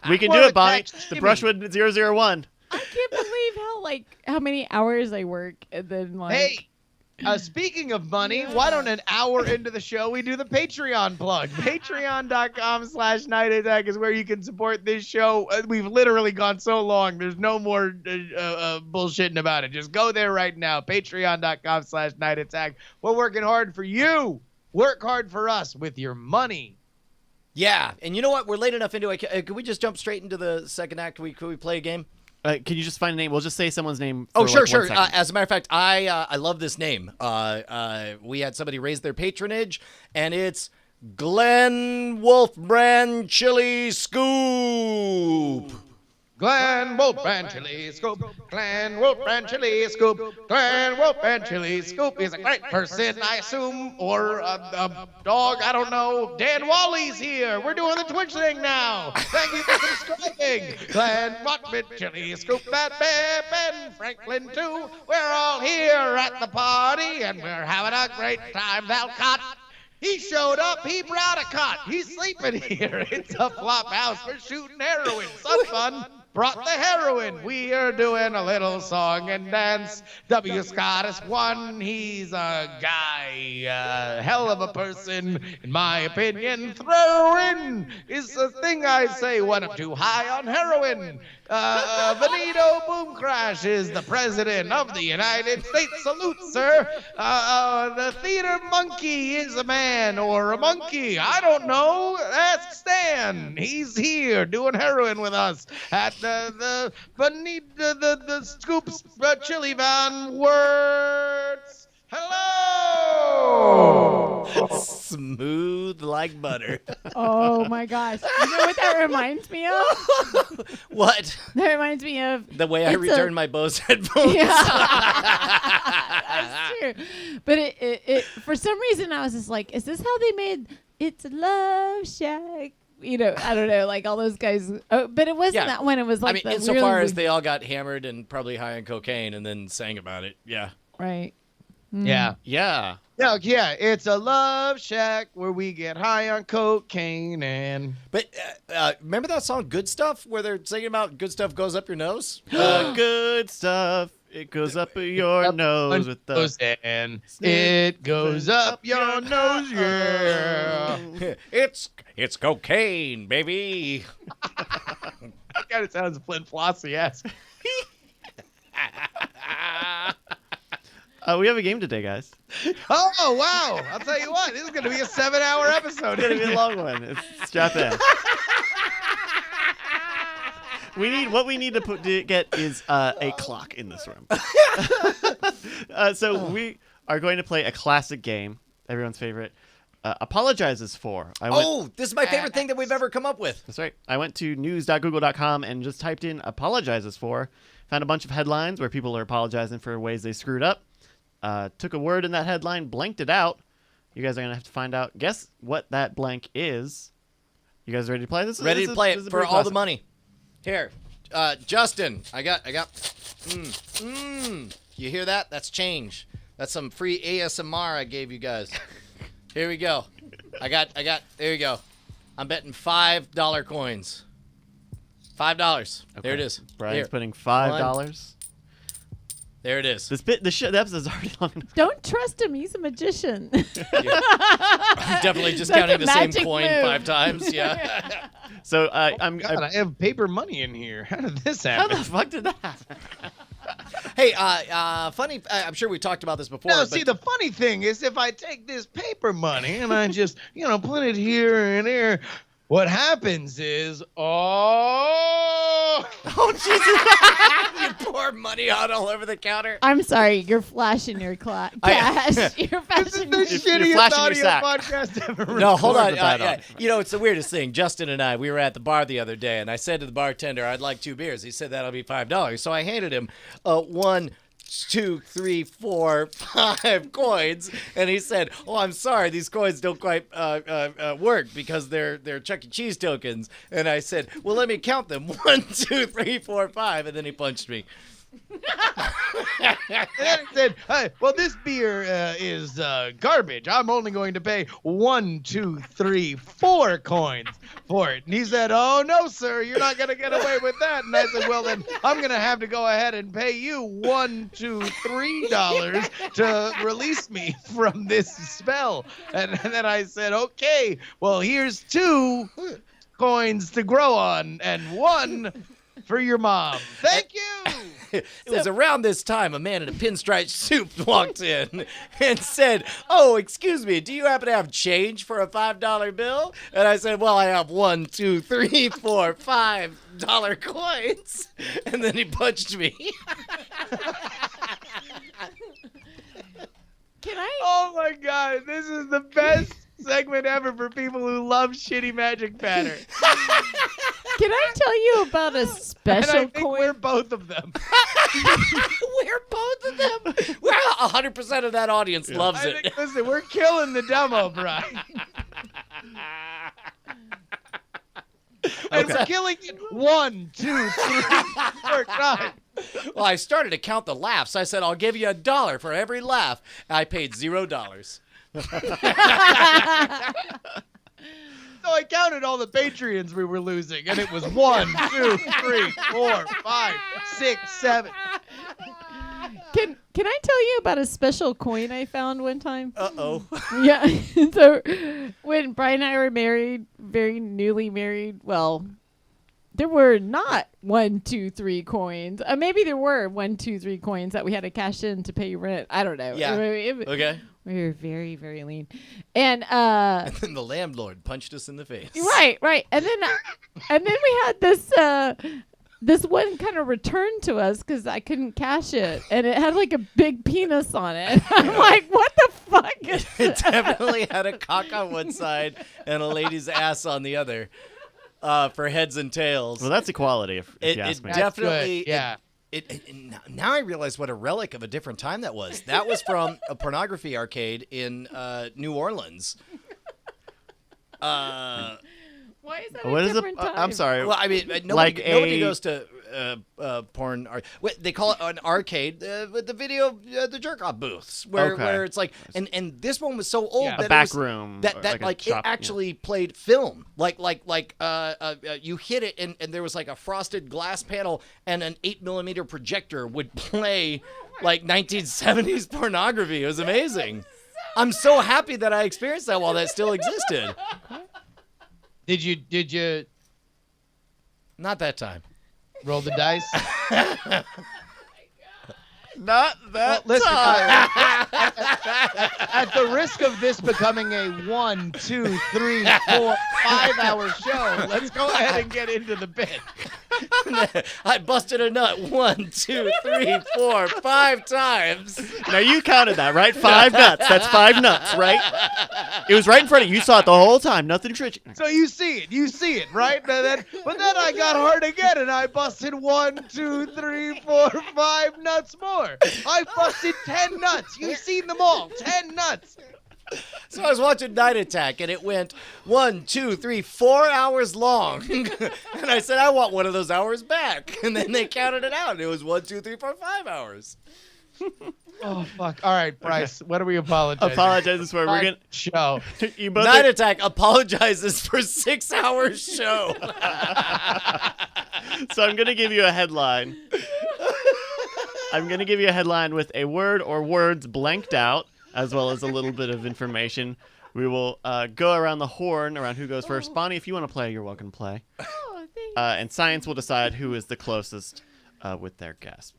We can More do of it, Bonnie. tax The shimmy. Brushwood 001. I can't believe how many hours I work and then like. Hey, speaking of money, why don't an hour into the show we do the Patreon plug? Patreon.com/nightattack is where you can support this show. We've literally gone so long. There's no more bullshitting about it. Just go there right now. Patreon.com/nightattack. We're working hard for you. Work hard for us with your money. Yeah, and you know what? We're late enough into it. Can we just jump straight into the second act? Could we play a game? Can you just find a name? We'll just say someone's name. Oh, for, sure, like, 1 sure. second. As a matter of fact, I love this name. We had somebody raise their patronage, and it's Glenn Wolfbrand Chili Scoop. Glenn Wolfbrand Chili Scoop. Glenn Wolfbrand Chili Scoop. Glenn Wolfbrand Chili Scoop is a great person, I assume, or a dog. I don't know. Dan Wally's here. We're doing the Twitch thing now. Thank you for subscribing. Glenn Wolfbrand Chili Scoop. Ben Franklin too. We're all here at the party, and we're having a great time. Valcott. He showed up. He brought a cot. He's sleeping here. It's a flop house. We're shooting heroin. Some fun. Brought the heroin. We are doing a little song and dance. W. Scott is one. He's a guy. Hell of a person, in my opinion. Throw in is the thing I say when I'm too high on heroin. Benito Boom Crash is the president of the United States. Salute, sir. The theater monkey is a man or a monkey. I don't know. Ask Stan. He's here doing heroin with us at the Scoops Chili Van Words. Hello. Smooth like butter. Oh my gosh! You know what that reminds me of? What? That reminds me of The way I It's return my Bose headphones. Yeah, that's true. But it for some reason I was just like, is this how they made It's a Love Shack? You know, I don't know, like all those guys. Oh, but it wasn't Yeah. that one. It was like I mean, the insofar really as they all got hammered and probably high on cocaine and then sang about it. Yeah. right. Yeah. Yeah. Yeah, it's a love shack where we get high on cocaine and... But remember that song Good Stuff where they're singing about good stuff goes up your nose? Good stuff. It goes up your nose with the. And it goes up your nose, yeah. It's cocaine, baby. That kind of sounds Flint Flossy-esque. We have a game today, guys. Oh, wow. I'll tell you what, this is going to be a 7-hour episode. It's gonna be a long one. Strap in. What we need to get is a clock in this room. So we are going to play a classic game, everyone's favorite. Apologizes for. This is my favorite thing that we've ever come up with. That's right. I went to news.google.com and just typed in apologizes for. Found a bunch of headlines where people are apologizing for ways they screwed up. Took a word in that headline, blanked it out. You guys are going to have to find out. Guess what that blank is. You guys ready to play this? Ready to play it for all the money. money. Here, Justin, I got. You hear that? That's change. That's some free ASMR I gave you guys. Here we go. I got. There you go. I'm betting $5 coins. $5. There it is. Brian's Here. putting $5. There it is. The episode's already long enough. Don't trust him. He's a magician. I'm definitely just That's counting a the same magic coin move. 5 times. Yeah. So God, I have paper money in here. How did this how happen? the fuck did that happen? Hey, funny. I'm sure we talked about this before. No, but see, the funny thing is if I take this paper money and I just, put it here and there, what happens is, you pour money out all over the counter. I'm sorry. You're flashing your cash. You're this is flashing. the your- shittiest flashing your audio sack. podcast ever. No, hold on. Record the bad on. It's the weirdest thing. Justin and I, we were at the bar the other day, and I said to the bartender, I'd like 2 beers. He said, that'll be $5. So I handed him 1, 2, 3, 4, 5 coins, and he said, "Oh, I'm sorry, these coins don't quite work because they're Chuck E. Cheese tokens." And I said, "Well, let me count them: 1, 2, 3, 4, 5." And then he punched me. And then he said, "Hey, well, this beer is garbage. I'm only going to pay 1, 2, 3, 4 coins for it." And he said, "Oh, no, sir, you're not going to get away with that." And I said, "Well, then I'm going to have to go ahead and pay you $1, $2, $3 to release me from this spell." And then I said, "Okay, well, here's 2 coins to grow on and 1 for your mom. Thank you." It was around this time a man in a pinstripe suit walked in and said, "Oh, excuse me, do you happen to have change for a $5 bill?" And I said, "Well, I have 1, 2, 3, 4, $5 coins." And then he punched me. Can I? Oh my God, this is the best segment ever for people who love shitty magic patterns. Can I tell you about a And special I think coin? we're both of them. We're both of them. Well, 100% of that audience loves I it. think, listen, we're killing the demo, Brian. And we're killing it 1, 2, 3, 4 times. Well, I started to count the laughs. I said, "I'll give you $1 for every laugh." I paid $0. So I counted all the Patreons we were losing, and it was 1, 2, 3, 4, 5, 6, 7. Can I tell you about a special coin I found one time? Uh-oh. Yeah. So when Brian and I were married, very newly married, well, there were not 1, 2, 3 coins. Maybe there were 1, 2, 3 coins that we had to cash in to pay rent. I don't know. Yeah. Okay. We were very, very lean. And And then the landlord punched us in the face. right. And then we had this one kind of returned to us because I couldn't cash it, and it had like a big penis on it. I'm like, what the fuck is It this? definitely had a cock on one side and a lady's ass on the other for heads and tails. Well, that's equality, if you ask me. That's definitely, good, yeah. Now I realize what a relic of a different time that was. That was from a pornography arcade in New Orleans. Why is that What a is different time? I'm sorry. Well, I mean, nobody, Like nobody a- goes to porn. They call it an arcade with the video, the jerk off booths, where it's like, and this one was so old Yeah. that A back it was, room, that or that like a it shop, yeah. actually played film, you hit it and there was like a frosted glass panel and an 8mm projector would play like 1970s pornography. It was amazing. I'm so happy that I experienced that while that still existed. Did you Not that time. roll the dice? Not that Listen, time. at the risk of this becoming a 1, 2, 3, 4, 5-hour show, let's go ahead and get into the bit. I busted a nut 1, 2, 3, 4, 5 times. Now you counted that, right? 5 nuts. That's 5 nuts, right? It was right in front of you. You saw it the whole time. Nothing tricky. So you see it, right? But then I got hard again, and I busted 1, 2, 3, 4, 5 nuts more. I busted 10 nuts. You've seen them all. 10 nuts. So I was watching Night Attack, and it went 1, 2, 3, 4 hours long. And I said, I want one of those hours back. And then they counted it out. And it was 1, 2, 3, 4, 5 hours. Oh fuck! All right, Bryce. What are we apologizing? Apologizes for we're gonna. Show. You both. Night Attack apologizes for 6-hour show. So I'm gonna give you a headline. I'm gonna give you a headline with a word or words blanked out, as well as a little bit of information. We will go around the horn, around who goes first. Bonnie, if you want to play, you're welcome to play. Oh, thanks. And science will decide who is the closest with their guess.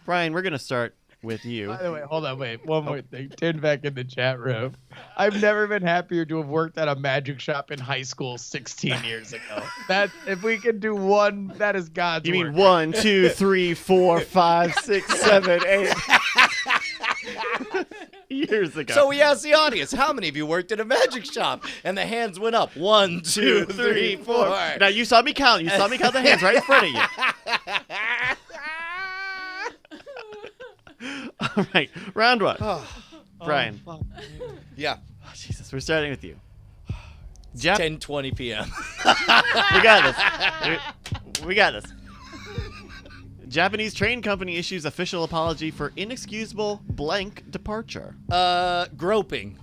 Brian, we're gonna start with you. By the way, hold on, wait. One more thing. Tin back in the chat room. I've never been happier to have worked at a magic shop in high school 16 years ago. That if we can do one, that is God's You work. mean 1, 2, 3, 4, 5, 6, 7, 8 years ago? So we asked the audience, how many of you worked at a magic shop? And the hands went up. 1, 2, 3, 4. Now you saw me count. You saw me count the hands right in front of you. All right, round one. Brian. Oh, fuck. Yeah. Oh, Jesus, we're starting with you. 10:20 p.m. We got this. We got this. Japanese train company issues official apology for inexcusable blank departure. Groping.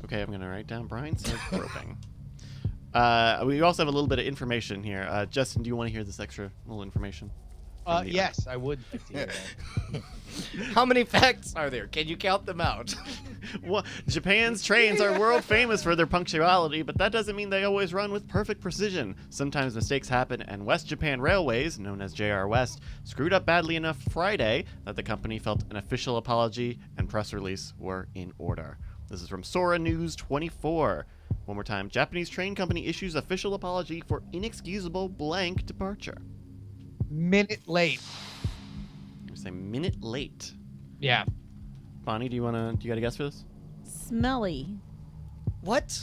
Okay, I'm gonna write down Brian says groping. We also have a little bit of information here. Justin, do you want to hear this extra little information? from the Yes, I would like to hear that. How many facts are there? Can you count them out? Japan's trains are world famous for their punctuality, but that doesn't mean they always run with perfect precision. Sometimes mistakes happen, and West Japan Railways, known as JR West, screwed up badly enough Friday that the company felt an official apology and press release were in order. This is from Sora News 24. One more time. Japanese train company issues official apology for inexcusable blank departure. Minute late. You say minute late. Yeah. Bonnie, do you got a guess for this? Smelly. What?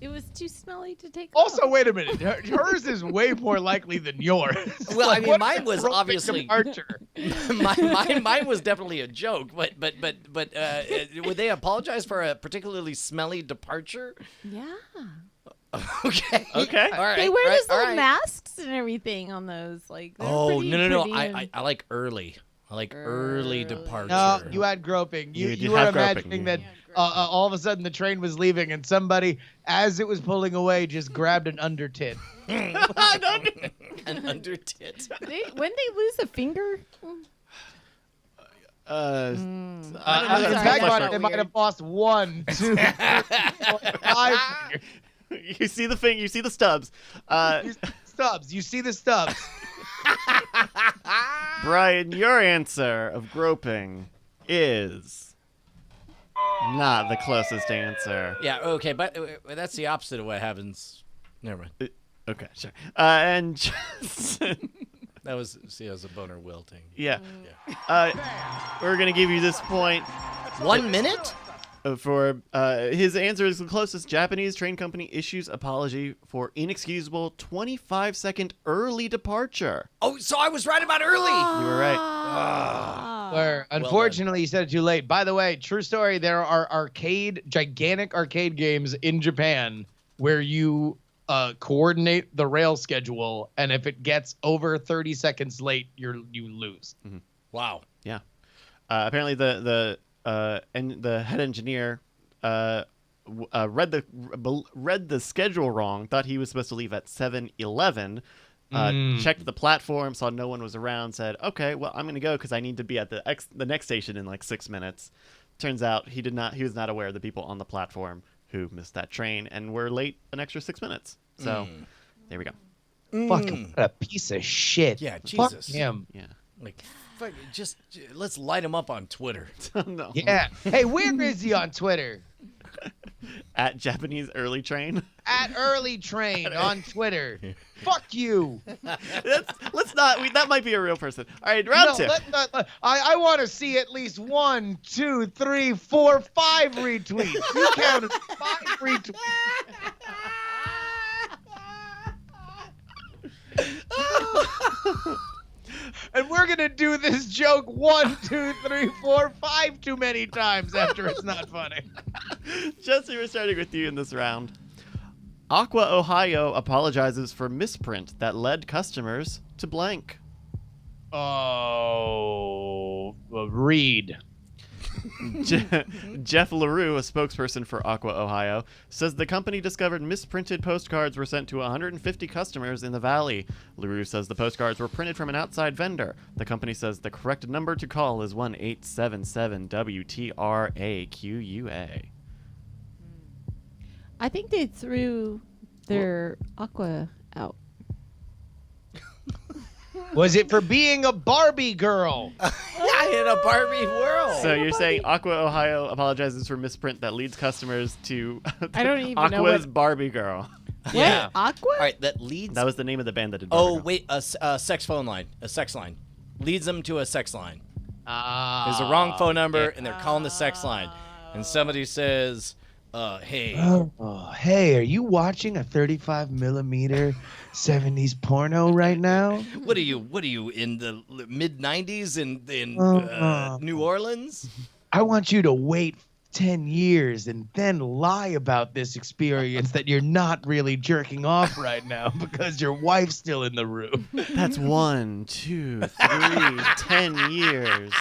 It was too smelly to take Also, off. wait a minute. Hers is way more likely than yours. Well, I mean, what mine a was horrific obviously departure. mine was definitely a joke, but would they apologize for a particularly smelly departure? Yeah. Okay. Okay. All right. They wear right, those little all right. masks and everything on those. Like, they're Oh pretty, no! pretty I like early. I like early departure. No, you had groping. You You did were have imagining groping, that all of a sudden the train was leaving and somebody, as it was pulling away, just grabbed an under tit. An under tit. when they lose a finger, I don't know In if sorry, that's fact, that's they might weird. have lost 1, 2, 3, 4, 5 fingers. You see the thing. You see the stubs. You see the stubs. You see the stubs. Brian, your answer of groping is not the closest answer. Yeah. Okay, but that's the opposite of what happens. Never mind. Okay, sure. And Justin, That was a boner wilting. yeah. We're gonna give you this point 1 minute? for his answer is the closest. Japanese train company issues apology for inexcusable 25-second early departure. Oh, so I was right about early. You were right. Where unfortunately you said it too late. By the way, true story, there are gigantic arcade games in Japan where you coordinate the rail schedule, and if it gets over 30 seconds late, you lose. Wow. Yeah. Apparently the head engineer read the schedule wrong. Thought he was supposed to leave at 7:11. Checked the platform, saw no one was around. Said, "Okay, well, I'm gonna go because I need to be at the next station in like 6 minutes." Turns out he did not. He was not aware of the people on the platform who missed that train and were late an extra 6 minutes. So there we go. Fuck, what a piece of shit. Yeah, Fuck Jesus. him. Yeah. Like, fuck, just let's light him up on Twitter. No. Yeah. Hey, where is he on Twitter? At Japanese early train. At Early Train on Twitter. Fuck you. Let's not. That might be a real person. All right, round two. I want to see at least 1, 2, 3, 4, 5 retweets. You counted 5 retweets. And we're gonna do this joke 1, 2, 3, 4, 5 too many times after it's not funny. Jesse, we're starting with you in this round. Aqua Ohio apologizes for misprint that led customers to blank. Oh, read. Jeff LaRue, a spokesperson for Aqua Ohio, says the company discovered misprinted postcards were sent to 150 customers in the valley. LaRue says the postcards were printed from an outside vendor. The company says the correct number to call is 1-877-WTRAQUA. I think they threw their aqua out. Was it for being a Barbie girl? In a Barbie world. So you're saying Aqua Ohio apologizes for misprint that leads customers to I don't even know Aqua's what- Barbie Girl. Yeah. What? Aqua? All right, that leads. That was the name of the band that did Barbie Oh Girl. wait, a sex phone line, a sex line, leads them to a sex line. There's There's a wrong phone number, and they're calling the sex line, and somebody says, "Hey." Oh, hey, are you watching a 35 millimeter 70s porno right now? What are you in the mid '90s in New Orleans? I want you to wait 10 years and then lie about this experience that you're not really jerking off right now because your wife's still in the room. That's 1, 2, 3, 10 years.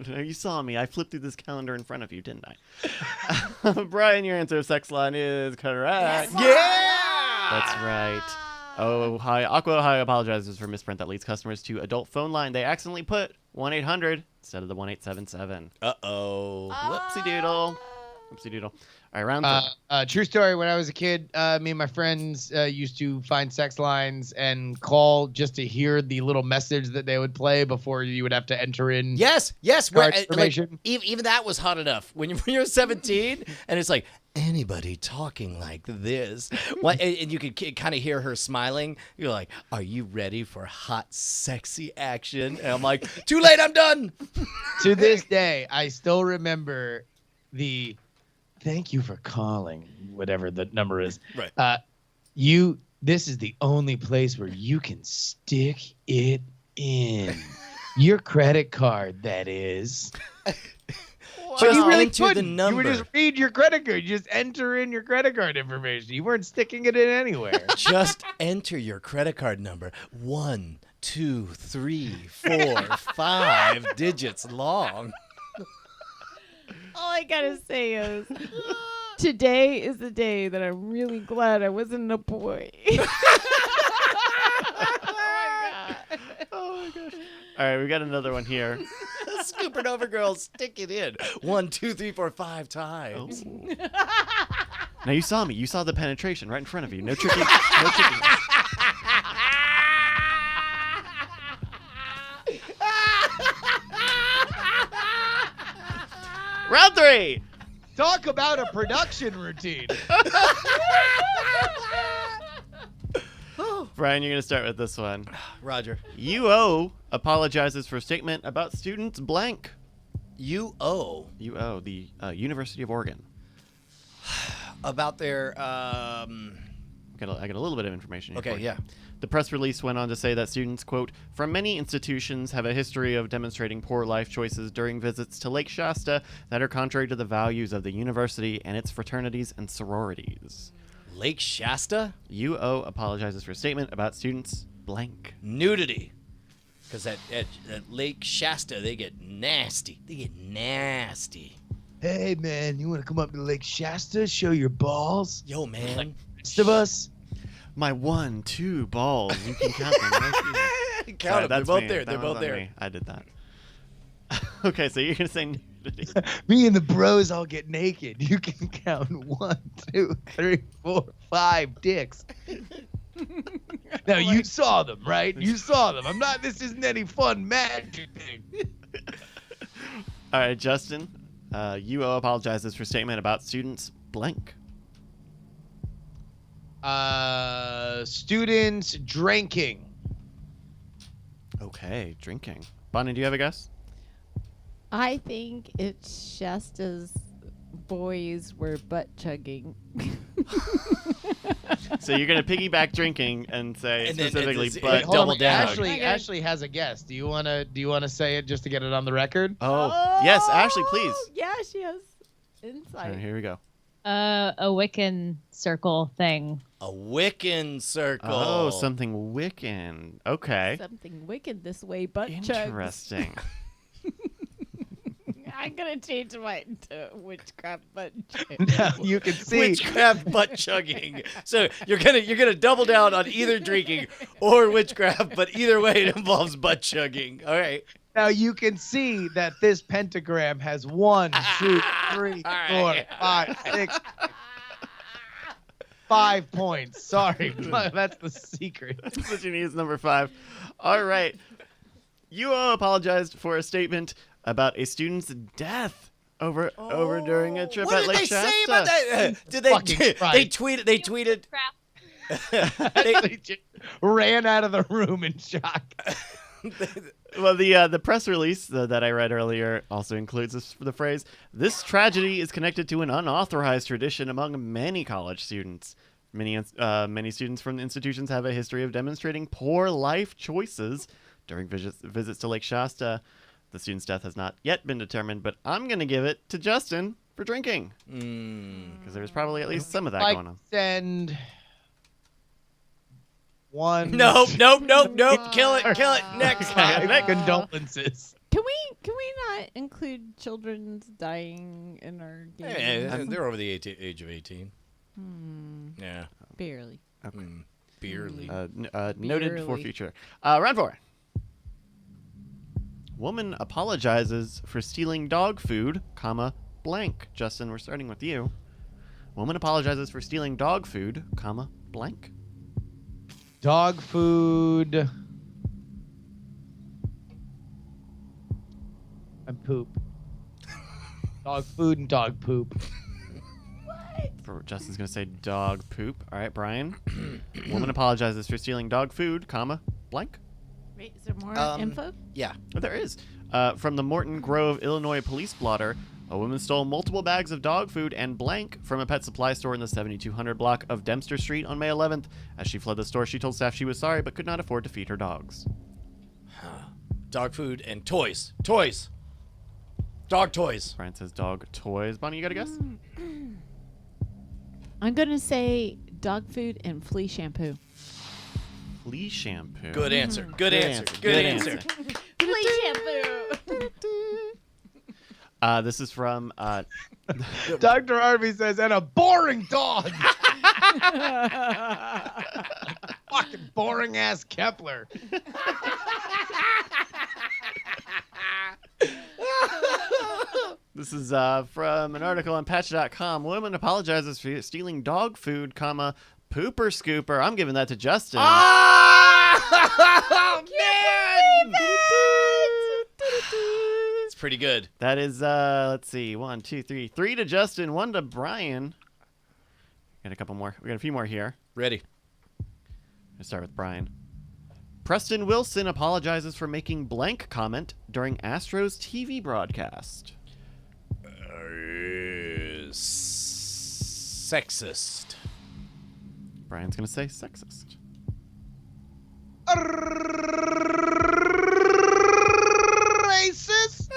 You saw me. I flipped through this calendar in front of you, didn't I? Brian, your answer of sex line is correct. Yeah. That's right. Aqua Ohio apologizes for misprint that leads customers to adult phone line. They accidentally put 1-800 instead of the 1877. Uh-oh. Whoopsie doodle. Whoopsie doodle. All right, round three. True story. When I was a kid, me and my friends used to find sex lines and call just to hear the little message that they would play before you would have to enter in. Yes. Card Like, information. even that was hot enough. When you're 17 and it's like, anybody talking like this? And you could kind of hear her smiling. You're like, are you ready for hot, sexy action? And I'm like, too late, I'm done. To this day, I still remember the thank you for calling, whatever the number is. Right. This is the only place where you can stick it in. Your credit card, that is. Just you really enter the couldn't. number. You would just read your credit card. You just enter in your credit card information. You weren't sticking it in anywhere. Just enter your credit card number. 1, 2, 3, 4, 5 digits long. All I gotta say is, today is the day that I'm really glad I wasn't a boy. Oh my gosh. All right, we got another one here. Scoop it over, girls. Stick it in. 1, 2, 3, 4, 5 times. Now you saw me. You saw the penetration right in front of you. No tricking. No tricking. Round three. Talk about a production routine. Brian, you're going to start with this one. Roger. UO apologizes for statement about students blank. UO. UO, the University of Oregon. About their I got a little bit of information here. Okay, for you. yeah. The press release went on to say that students, quote, from many institutions have a history of demonstrating poor life choices during visits to Lake Shasta that are contrary to the values of the university and its fraternities and sororities. Lake Shasta? UO apologizes for statement about students blank. Nudity. Because at Lake Shasta, they get nasty. Hey, man, you want to come up to Lake Shasta, show your balls? Yo, man. Rest of us? My 1, 2 balls. You can count them right here. Count them. They're That's both me. there. That They're was both on there. me. I did that. Okay, so you're going to say nudity. Me and the bros all get naked. You can count 1, 2, 3, 4, 5 dicks. Now you saw them, right? You saw them. This isn't any fun magic thing. All right, Justin. UO apologizes for statement about students blank. Students drinking. Okay, drinking. Bonnie, do you have a guess? I think it's Shasta's boys were butt chugging. So you're gonna piggyback drinking and say And then specifically it's- butt. hold on, double down. Ashley has a guess. Do you wanna say it just to get it on the record? Oh, yes, Ashley, please. Yeah, she has All insight. right, here we go. A Wiccan circle thing. A Wiccan circle. Oh, something Wiccan. Okay. Something wicked this way, butt chugs. Interesting. I'm gonna change mine to witchcraft butt chugs. Now you can see. Witchcraft butt chugging. So you're gonna double down on either drinking or witchcraft, but either way it involves butt chugging. All right. Now you can see that this pentagram has 1, 2, 3, 4, right. 5, 6, 5 points. Sorry, that's the secret. That's what you need is number 5. All right. UO apologized for a statement about a student's death over during a trip What at did Lake they Shasta. say about that? Did Fucking they right. tweeted Crap. They just ran out of the room in shock. Well, the press release that I read earlier also includes the phrase, "This tragedy is connected to an unauthorized tradition among many college students. Many students from the institutions have a history of demonstrating poor life choices during visits to Lake Shasta. The student's death has not yet been determined, but I'm going to give it to Justin for drinking because there's probably at least some of that going on." Send 1. Nope. Kill it. Next. Five condolences. Can we not include children's dying in our game? Yeah, they're over the age of 18. Yeah. Barely. Okay. Beerly. Noted for Barely. future. Round 4. Woman apologizes for stealing dog food, comma, blank. Justin, we're starting with you. Woman apologizes for stealing dog food, comma, blank. Dog food. And poop. Dog food and dog poop. Justin's going to say dog poop. All right, Brian. Woman apologizes for stealing dog food, comma, blank. Wait, is there more info? Yeah. Oh, there is. From the Morton Grove, Illinois police blotter, a woman stole multiple bags of dog food and blank from a pet supply store in the 7200 block of Dempster Street on May 11th. As she fled the store, she told staff she was sorry but could not afford to feed her dogs. Dog food and toys. Toys. Dog toys. Brian says dog toys. Bonnie, you got a guess? I'm going to say dog food and flea shampoo. Flea shampoo. Good answer. Good answer. Good answer. Flea shampoo. This is from Dr. Harvey says, and a boring dog. Fucking boring ass Kepler. This is from an article on Patch.com. Woman apologizes for stealing dog food, comma, pooper scooper. I'm giving that to Justin. Oh, man! It's pretty good. That is, let's see, 1, 2, 3. 3 to Justin, 1 to Brian. Got a couple more. We got a few more here. Ready. Let's start with Brian. Preston Wilson apologizes for making blank comment during Astros TV broadcast. Sexist. Brian's going to say sexist. Racist.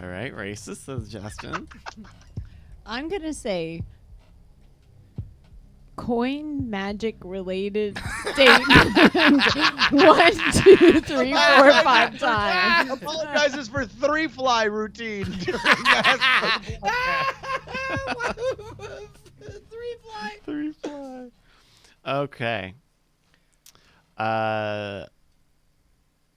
All right, racist, says Justin. I'm going to say coin magic related statement 1, 2, 3, 4, 5 times. Apologizes for 3-fly routine during that. 3 fly. Okay.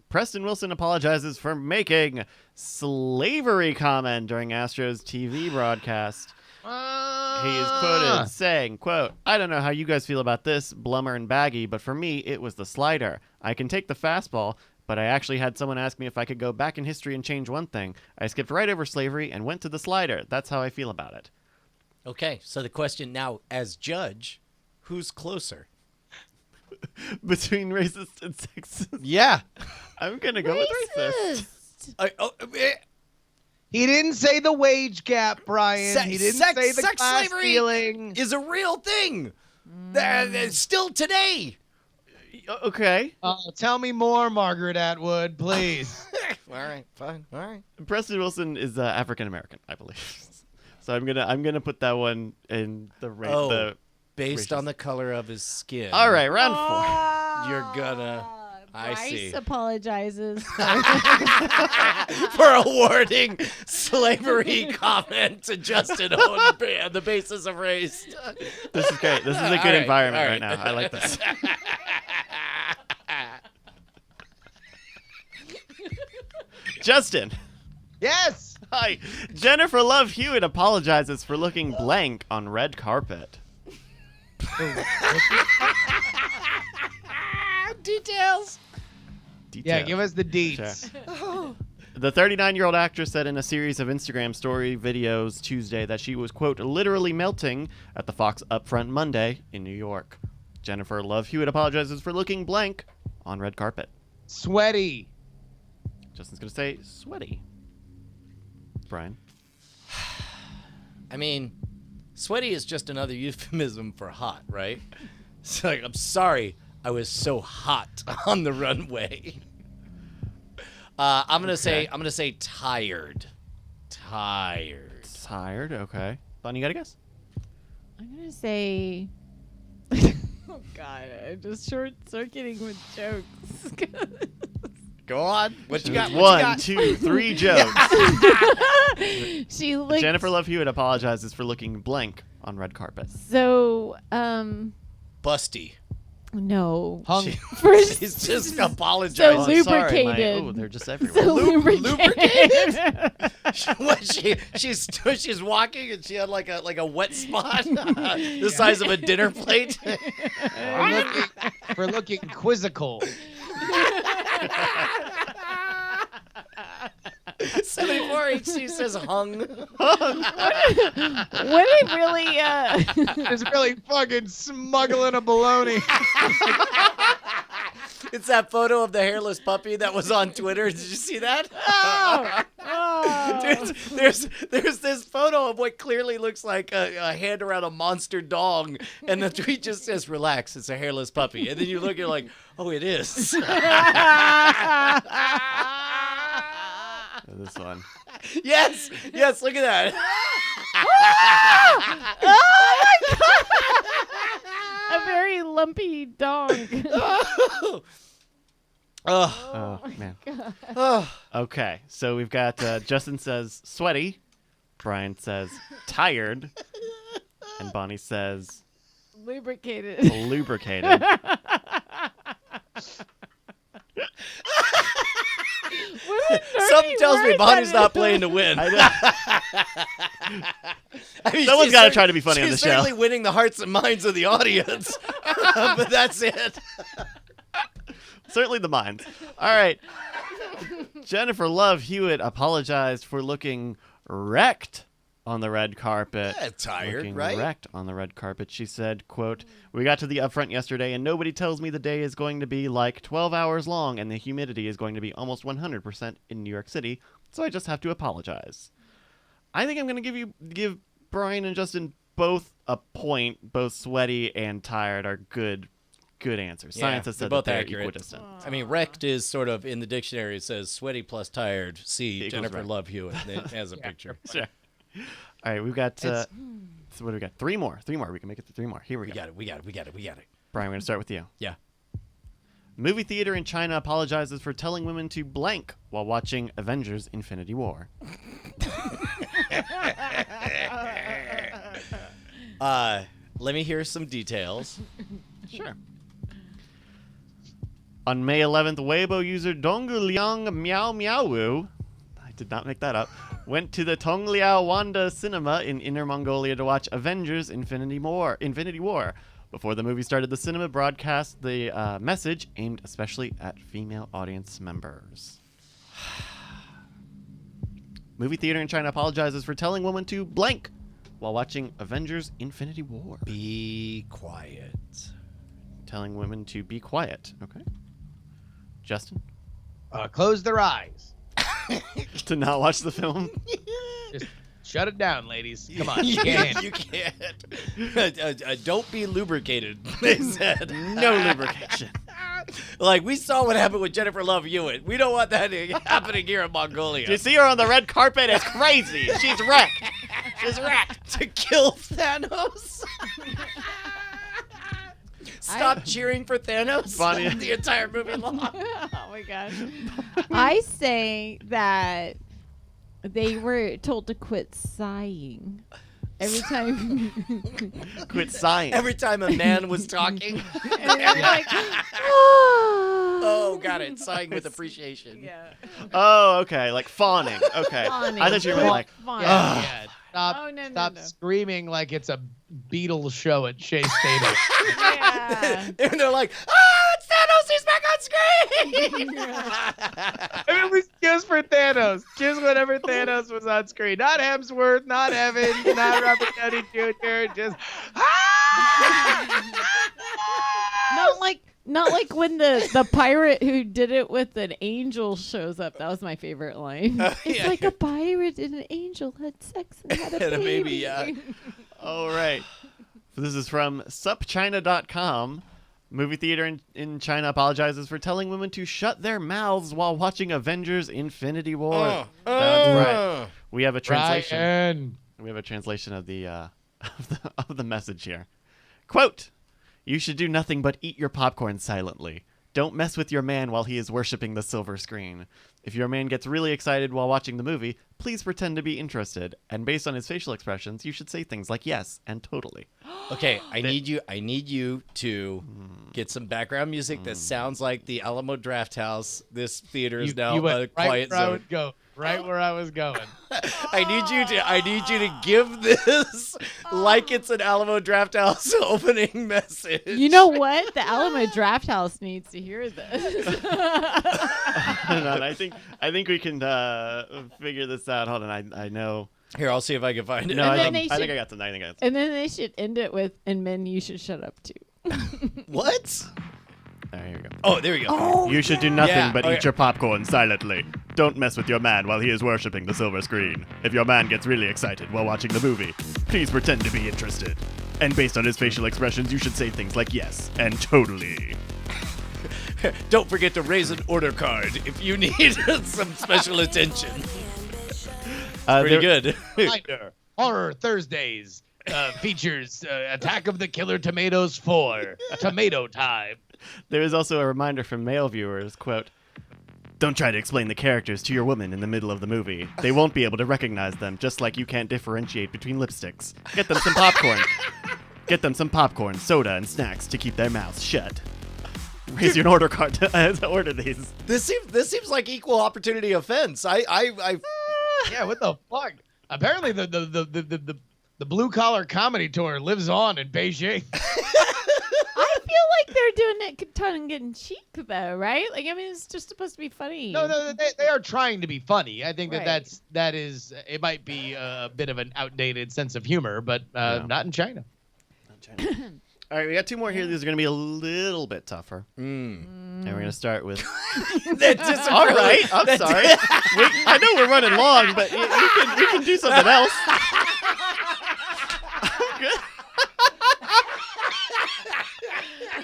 Preston Wilson apologizes for making slavery comment during Astros TV broadcast. He is quoted saying, quote, "I don't know how you guys feel about this, Blummer and Baggy, but for me, it was the slider. I can take the fastball, but I actually had someone ask me if I could go back in history and change one thing. I skipped right over slavery and went to the slider. That's how I feel about it." Okay, so the question now, as judge, who's closer? Between racist and sexist. Yeah. I'm going to go with racist. He didn't say the wage gap, Brian. He didn't say the sex class slavery stealing. is a real thing. Still today. Okay. Tell me more, Margaret Atwood, please. All right, fine. All right. Preston Wilson is African American, I believe. So I'm gonna put that one in the Based on the color of his skin. All right, round 4. You're gonna. I Bryce see. apologizes. For awarding slavery comment to Justin on the basis of race. This is great. This is a good environment right now. I like this. Justin. Yes. Hi. Jennifer Love Hewitt apologizes for looking blank on red carpet. Details. Yeah, give us the deets. Sure. The 39-year-old actress said in a series of Instagram story videos Tuesday that she was, quote, literally melting at the Fox Upfront Monday in New York. Jennifer Love Hewitt apologizes for looking blank on red carpet. Sweaty. Justin's going to say sweaty. Brian? I mean, sweaty is just another euphemism for hot, right? So like, I'm sorry I was so hot on the runway. I'm gonna say tired. Tired. Tired, okay. Bonnie, you got a guess? I'm going to say... Oh, God. I'm just short-circuiting with jokes. Go on. What you got? 1, 2, 3 jokes. She looked... Jennifer Love Hewitt apologizes for looking blank on red carpet. So, busty. No. Hung. First, He's just so apologizing. Sorry, lubricated. oh, they're just everywhere. So lubricated. She's walking and she had like a wet spot the size of a dinner plate. We're looking quizzical. 74 HC says hung. What it really Just really fucking smuggling a baloney. It's that photo of the hairless puppy that was on Twitter. Did you see that? Dude, there's this photo of what clearly looks like a hand around a monster dong, and the tweet just says, "Relax, it's a hairless puppy." And then you look, you're like, "Oh, it is." This one. Yes, look at that. a very lumpy dog. Oh, man. Okay, so we've got Justin says sweaty, Brian says tired, and Bonnie says Lubricated. lubricated. Something tells me Bonnie's not playing to win. I mean, Someone's she's got to try to be funny on the She's show. certainly winning the hearts and minds of the audience, but that's it. Certainly the minds. All right. Jennifer Love Hewitt apologized for looking wrecked on the red carpet. Yeah, tired, Looking right? wrecked on the red carpet. She said, quote, "We got to the upfront yesterday and nobody tells me the day is going to be like 12 hours long and the humidity is going to be almost 100% in New York City, so I just have to apologize." I think I'm going to give Brian and Justin both a point. Both sweaty and tired are good answers. Yeah, Science has they're said both that they're accurate. equidistant. I mean, wrecked is sort of in the dictionary. It says sweaty plus tired. See Equals Jennifer wrecked. Love Hewitt. It has a picture. Sure. All right, we've got. So what do we got? Three more. We can make it to three more. Here we We go. got it. Brian, we're gonna start with you. Yeah. Movie theater in China apologizes for telling women to blank while watching Avengers: Infinity War. Let me hear some details. Sure. On May 11th, Weibo user Donguliang Miao Miaowu, I did not make that up, went to the Tongliao Wanda Cinema in Inner Mongolia to watch Avengers: Infinity War. Before the movie started, the cinema broadcast the message aimed especially at female audience members. Movie theater in China apologizes for telling women to blank while watching Avengers: Infinity War. Be quiet. Telling women to be quiet. Okay. Justin? Close their eyes. To not watch the film? Just shut it down, ladies. Come on. You can't. You can't. Don't be lubricated, they said. No lubrication. Like, we saw what happened with Jennifer Love Hewitt. We don't want that happening here in Mongolia. Do you see her on the red carpet? It's crazy. She's wrecked. She's wrecked. To kill Thanos? Stop cheering for Thanos Bonnie. the entire movie long. Oh my gosh. I say that they were told to quit sighing every time. Quit sighing. Every time a man was talking. And they're like, oh. Oh, got it. Sighing with appreciation. Yeah. Oh, okay. Like fawning. Okay. Fawning. I thought you were like, Fawning. Yeah. Stop, Oh, no, stop no. screaming like it's a Beatles show at Shea Stadium. Yeah. And they're like, it's Thanos, he's back on screen! I mean, it was just for Thanos. Just whenever Thanos was on screen. Not Hemsworth, not Evans, not Robert Downey Jr. Just, Not like when the pirate who did it with an angel shows up. That was my favorite line. It's yeah. like a pirate and an angel had sex and had a Had a baby. baby, yeah. all right. This is from supchina.com. Movie theater in China apologizes for telling women to shut their mouths while watching Avengers: Infinity War. That's right. We have a translation. Ryan. We have a translation of the of the message here. Quote: "You should do nothing but eat your popcorn silently. Don't mess with your man while he is worshiping the silver screen. If your man gets really excited while watching the movie, please pretend to be interested. And based on his facial expressions, you should say things like yes and totally. Okay, I need you to get some background music that sounds like the Alamo Draft House. This theater is now you went a quiet right where I zone. would go. Right where I was going. I need you to give this like it's an Alamo Draft House opening message. You know what? The Alamo Draft House needs to hear this. Hold on, I think we can figure this out. Hold on, I know. Here, I'll see if I can find it. No, And I then think they I should- got something. I think I got And then they should end it with, and men, you should shut up too. What? something. There you go. Oh, there we go. You should do nothing Yeah, but okay. eat your popcorn silently. Don't mess with your man while he is worshipping the silver screen. If your man gets really excited while watching the movie, please pretend to be interested. And based on his facial expressions, you should say things like yes and totally. Don't forget to raise an order card if you need some special attention. Pretty good. Reminder, Horror Thursdays features Attack of the Killer Tomatoes 4. Tomato time. There is also a reminder from male viewers, quote, "Don't try to explain the characters to your woman in the middle of the movie. They won't be able to recognize them, just like you can't differentiate between lipsticks. Get them some popcorn. Get them some popcorn, soda, and snacks to keep their mouths shut. Raise your order card to order these." This seems like equal opportunity offense. I Yeah, what the fuck? Apparently the blue collar comedy tour lives on in Beijing. I feel like they're doing it tongue in cheek, though, right? Like, I mean, it's just supposed to be funny. No, they are trying to be funny. I think Right. that is it might be a bit of an outdated sense of humor, but not in China. All right, we got two more here. These are going to be a little bit tougher. And we're going to start with... that's just All right, I'm sorry. I know we're running long, but we can do something else.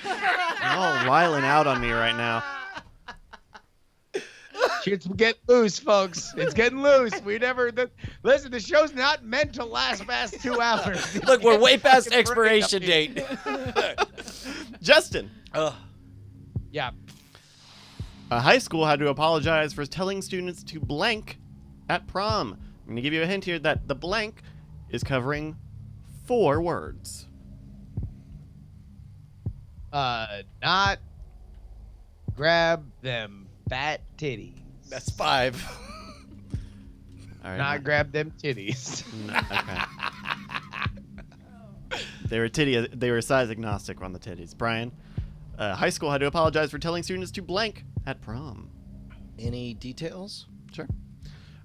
You're all wiling out on me right now. Shit's getting loose, folks. It's getting loose. Listen, the show's not meant to last past 2 hours. Look, we're way past Fucking bring it up expiration here. date. Justin. Yeah. A high school had to apologize for telling students to blank at prom. I'm going to give you a hint here that the blank is covering 4 words. Not grab them fat titties. That's 5. All right. Not grab them titties. Okay. They were size agnostic on the titties. Brian, high school had to apologize for telling students to blank at prom. Any details? Sure.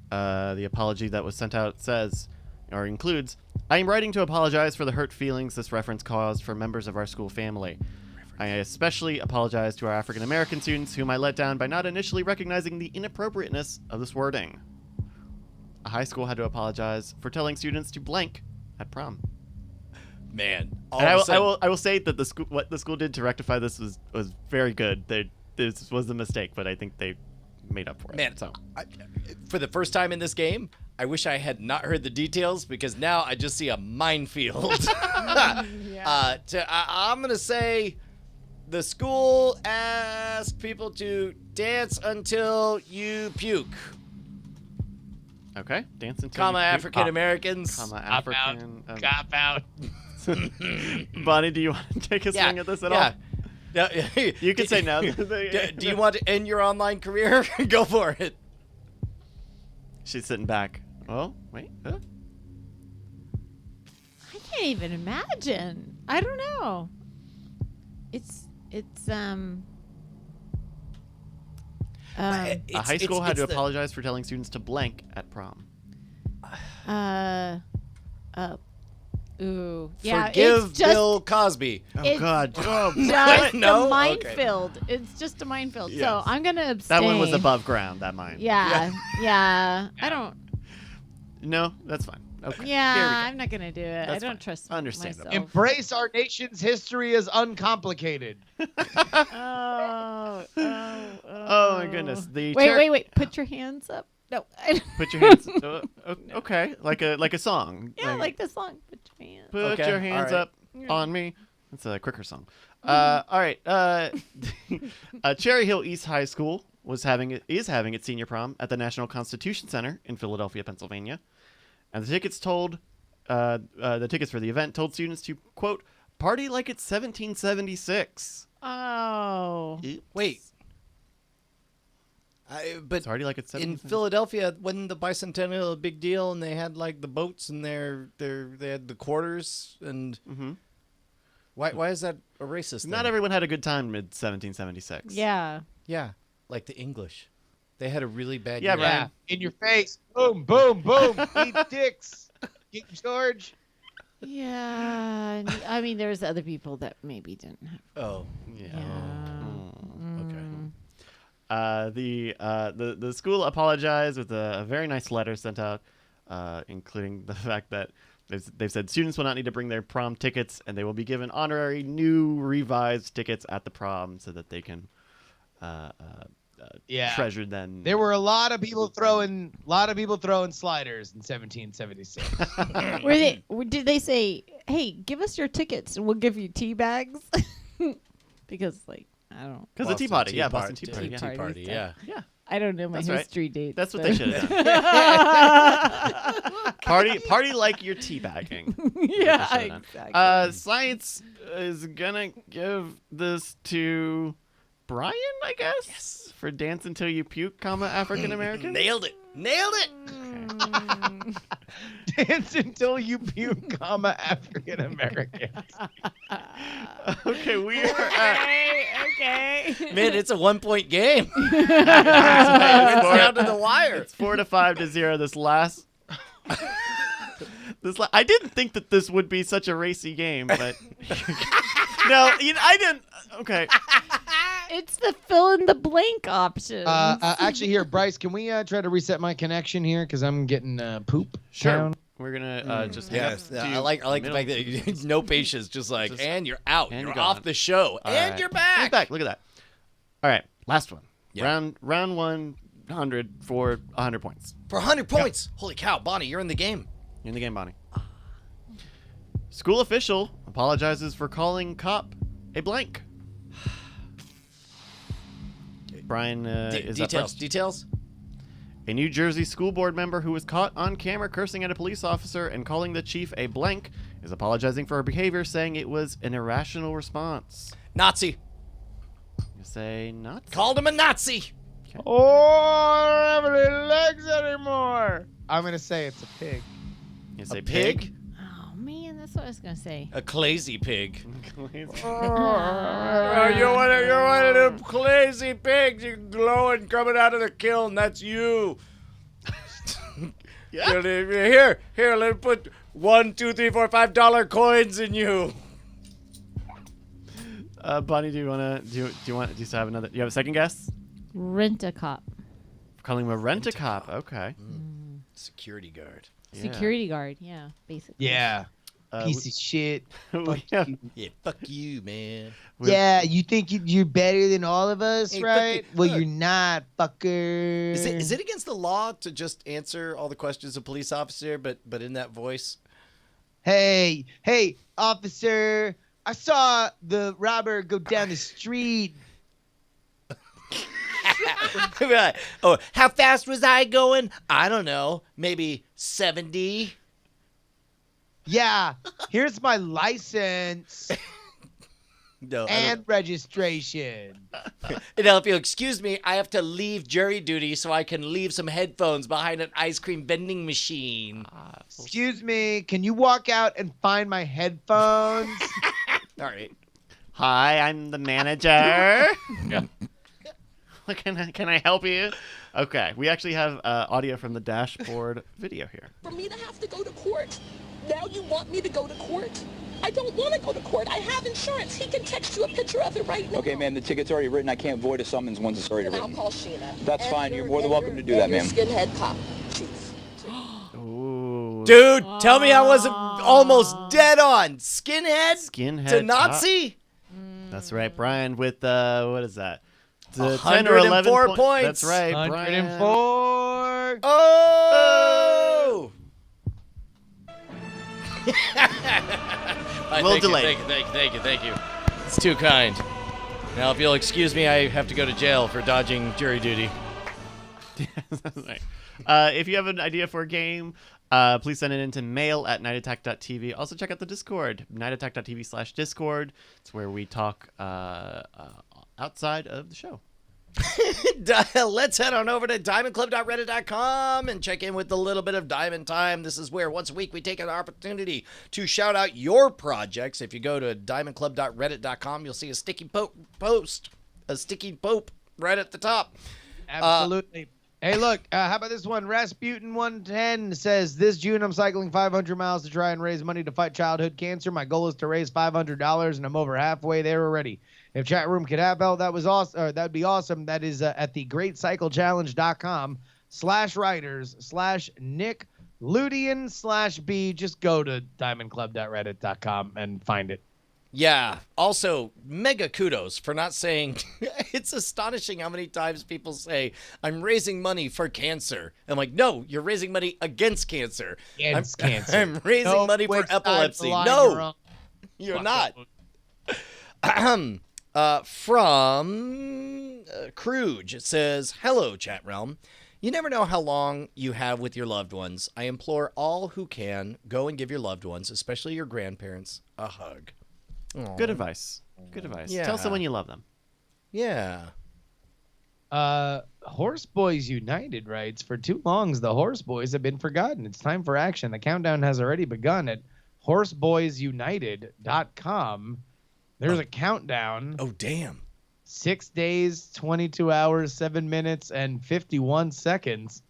The apology that was sent out says, or includes, "I am writing to apologize for the hurt feelings this reference caused for members of our school family. I especially apologize to our African American students whom I let down by not initially recognizing the inappropriateness of this wording." A high school had to apologize for telling students to blank at prom. Man. And I will say that what the school did to rectify this was very good. This was a mistake, but I think they made up for it. Man, So for the first time in this game, I wish I had not heard the details because now I just see a minefield. I'm going to say the school asked people to dance until you puke. okay, dance until Comma you puke. African Americans. Comma Cop out. African. Cop out. Bonnie, do you want to take a swing at this at all? Yeah. You can say no. Do you want to end your online career? Go for it. She's sitting back. Oh, wait. Huh? I can't even imagine. I don't know. It's A high school had to apologize for telling students to blank at prom. Ooh. Yeah, Forgive it's just, Bill Cosby. Oh, It's God. Oh, just No? a Okay. minefield. It's just a minefield. Yes. So I'm gonna abstain. that one was above ground, that mine. Yeah. I don't. No, that's fine. Okay. Yeah, Here we go. I'm not gonna do it. That's I don't fine. trust Understandable. myself. Embrace our nation's history as uncomplicated. Oh, Oh, my goodness. The Wait. Put your hands up. No. Put your hands. Okay, like a song. Yeah, like the song. Put your hands. Put Okay, your hands all right. up on me. It's a quicker song. All right. Cherry Hill East High School is having its senior prom at the National Constitution Center in Philadelphia, Pennsylvania, and the tickets for the event told students to quote party like it's 1776. Oh. Wait. But Party like it's in 1776. Philadelphia, wasn't the bicentennial a big deal? And they had like the boats and they had the quarters and why is that a racist? Not thing? everyone had a good time mid 1776. Yeah. Yeah, like the English, they had a really bad. Yeah, year. Brian. Yeah, in your face. Boom, boom, boom. Eat dicks. King George. Yeah. and- I mean, there's other people that maybe didn't have. Oh, Yeah. okay. The school apologized with a very nice letter sent out, including the fact that they've said students will not need to bring their prom tickets, and they will be given honorary new revised tickets at the prom so that they can Yeah. treasure them. There were a lot of people throwing sliders in 1776. Did they say, "Hey, give us your tickets and we'll give you tea bags"? Because like I don't. Because the Tea Party, yeah, Boston Tea Party, Tea yeah. Party. Party, yeah. Yeah, I don't know my That's right. history dates. that's what so- they should have done. Party like you're teabagging. Yeah, They should've exactly. Science is gonna give this to Brian, I guess. Yes. For dance until you puke, African American. Nailed it. Dance until you puke, African American. Okay, we are at. Okay. Man, it's a 1-point game. It's down to the wire. It's 4-5 to 0. This last. I didn't think that this would be such a racy game, but no, I didn't. Okay, It's the fill in the blank option. Actually, here, Bryce, can we try to reset my connection here? Because I'm getting poop. sure. down. We're gonna just hang Yes, up. I like the middle. fact that no patience, just like, Just- and you're out, and you're you're off gone. the show, All and right. you're back. He's back. Look at that. All right, last one. Yeah. Round 100 for 100 points. For 100 points. Holy cow, Bonnie, you're in the game. You're in the game, Bonnie. School official apologizes for calling cop a blank. Brian is up Details. first. Details. A New Jersey school board member who was caught on camera cursing at a police officer and calling the chief a blank is apologizing for her behavior, saying it was an irrational response. Nazi. You say not? Called him a Nazi. Oh, I don't have any legs anymore. I'm going to say it's a pig. You say A pig? oh man, that's what I was gonna say. A crazy pig. Oh, you're one of them crazy pigs. You're glowing coming out of the kiln. That's you. Yeah. Here, let me put $1, $2, $3, $4, $5 coins in you. Bonnie, do you still have another? Do you have a second guess? Rent a cop. Calling him a rent-a-cop. Okay. Security guard. Yeah. Security guard. Yeah, basically. Yeah. Uh, Piece of shit. we have- Yeah, fuck you, man. Yeah, you think you're better than all of us, Hey, right? fuck Well, you. you're not, fucker. Is it against the law to just answer all the questions of a police officer, but in that voice? Hey, officer, I saw the robber go down the street. Oh, how fast was I going? I don't know. Maybe 70. Yeah, here's my license No. and registration. And now, if you'll excuse me, I have to leave jury duty so I can leave some headphones behind an ice cream vending machine. Excuse me, can you walk out and find my headphones? All right. Hi, I'm the manager. Can I help you? Okay, we actually have audio from the dashboard video here. For me to have to go to court, now you want me to go to court? I don't want to go to court. I have insurance. He can text you a picture of it right now. Okay, ma'am, the ticket's already written. I can't void a summons once it's already And I'll written. call Sheena. That's And fine. You're your- more than and welcome your- to do that, and your ma'am. Skinhead cop, chief. Ooh. Dude, tell me I wasn't almost dead on. Skinhead Skinhead to cop. Nazi? That's right, Brian. With what is that? It's 10 or 104 11 points. That's right, Brian. 104. Oh! Little delay. Thank you. It's too kind. Now, if you'll excuse me, I have to go to jail for dodging jury duty. Right. If you have an idea for a game, please send it in to mail@nightattack.tv. Also, check out the Discord, nightattack.tv/Discord. It's where we talk outside of the show. Let's head on over to diamondclub.reddit.com and check in with a little bit of Diamond Time. This is where once a week we take an opportunity to shout out your projects. If you go to diamondclub.reddit.com, you'll see a sticky post, a sticky pope right at the top. Absolutely. Hey, look, how about this one? Rasputin110 says, this June I'm cycling 500 miles to try and raise money to fight childhood cancer. My goal is to raise $500, and I'm over halfway there already. If chat room could have help, that was awesome. Or that'd be awesome. That is at the greatcyclechallenge.com/writers/Nick Ludian/B. Just go to diamondclub.reddit.com and find it. Yeah. Also, mega kudos for not saying. It's astonishing how many times people say, I'm raising money for cancer. I'm like, no, you're raising money against cancer. Against cancer. I'm raising money for epilepsy. No, you're not. From Cruge, it says, hello, chat realm. You never know how long you have with your loved ones. I implore all who can, go and give your loved ones, especially your grandparents, a hug. Aww. Good advice. Good advice. Yeah. Tell someone you love them. Yeah. Horse Boys United writes, for too long the Horse Boys have been forgotten. It's time for action. The countdown has already begun at horseboysunited.com. There's a countdown. Oh, damn. 6 days, 22 hours, 7 minutes, and 51 seconds.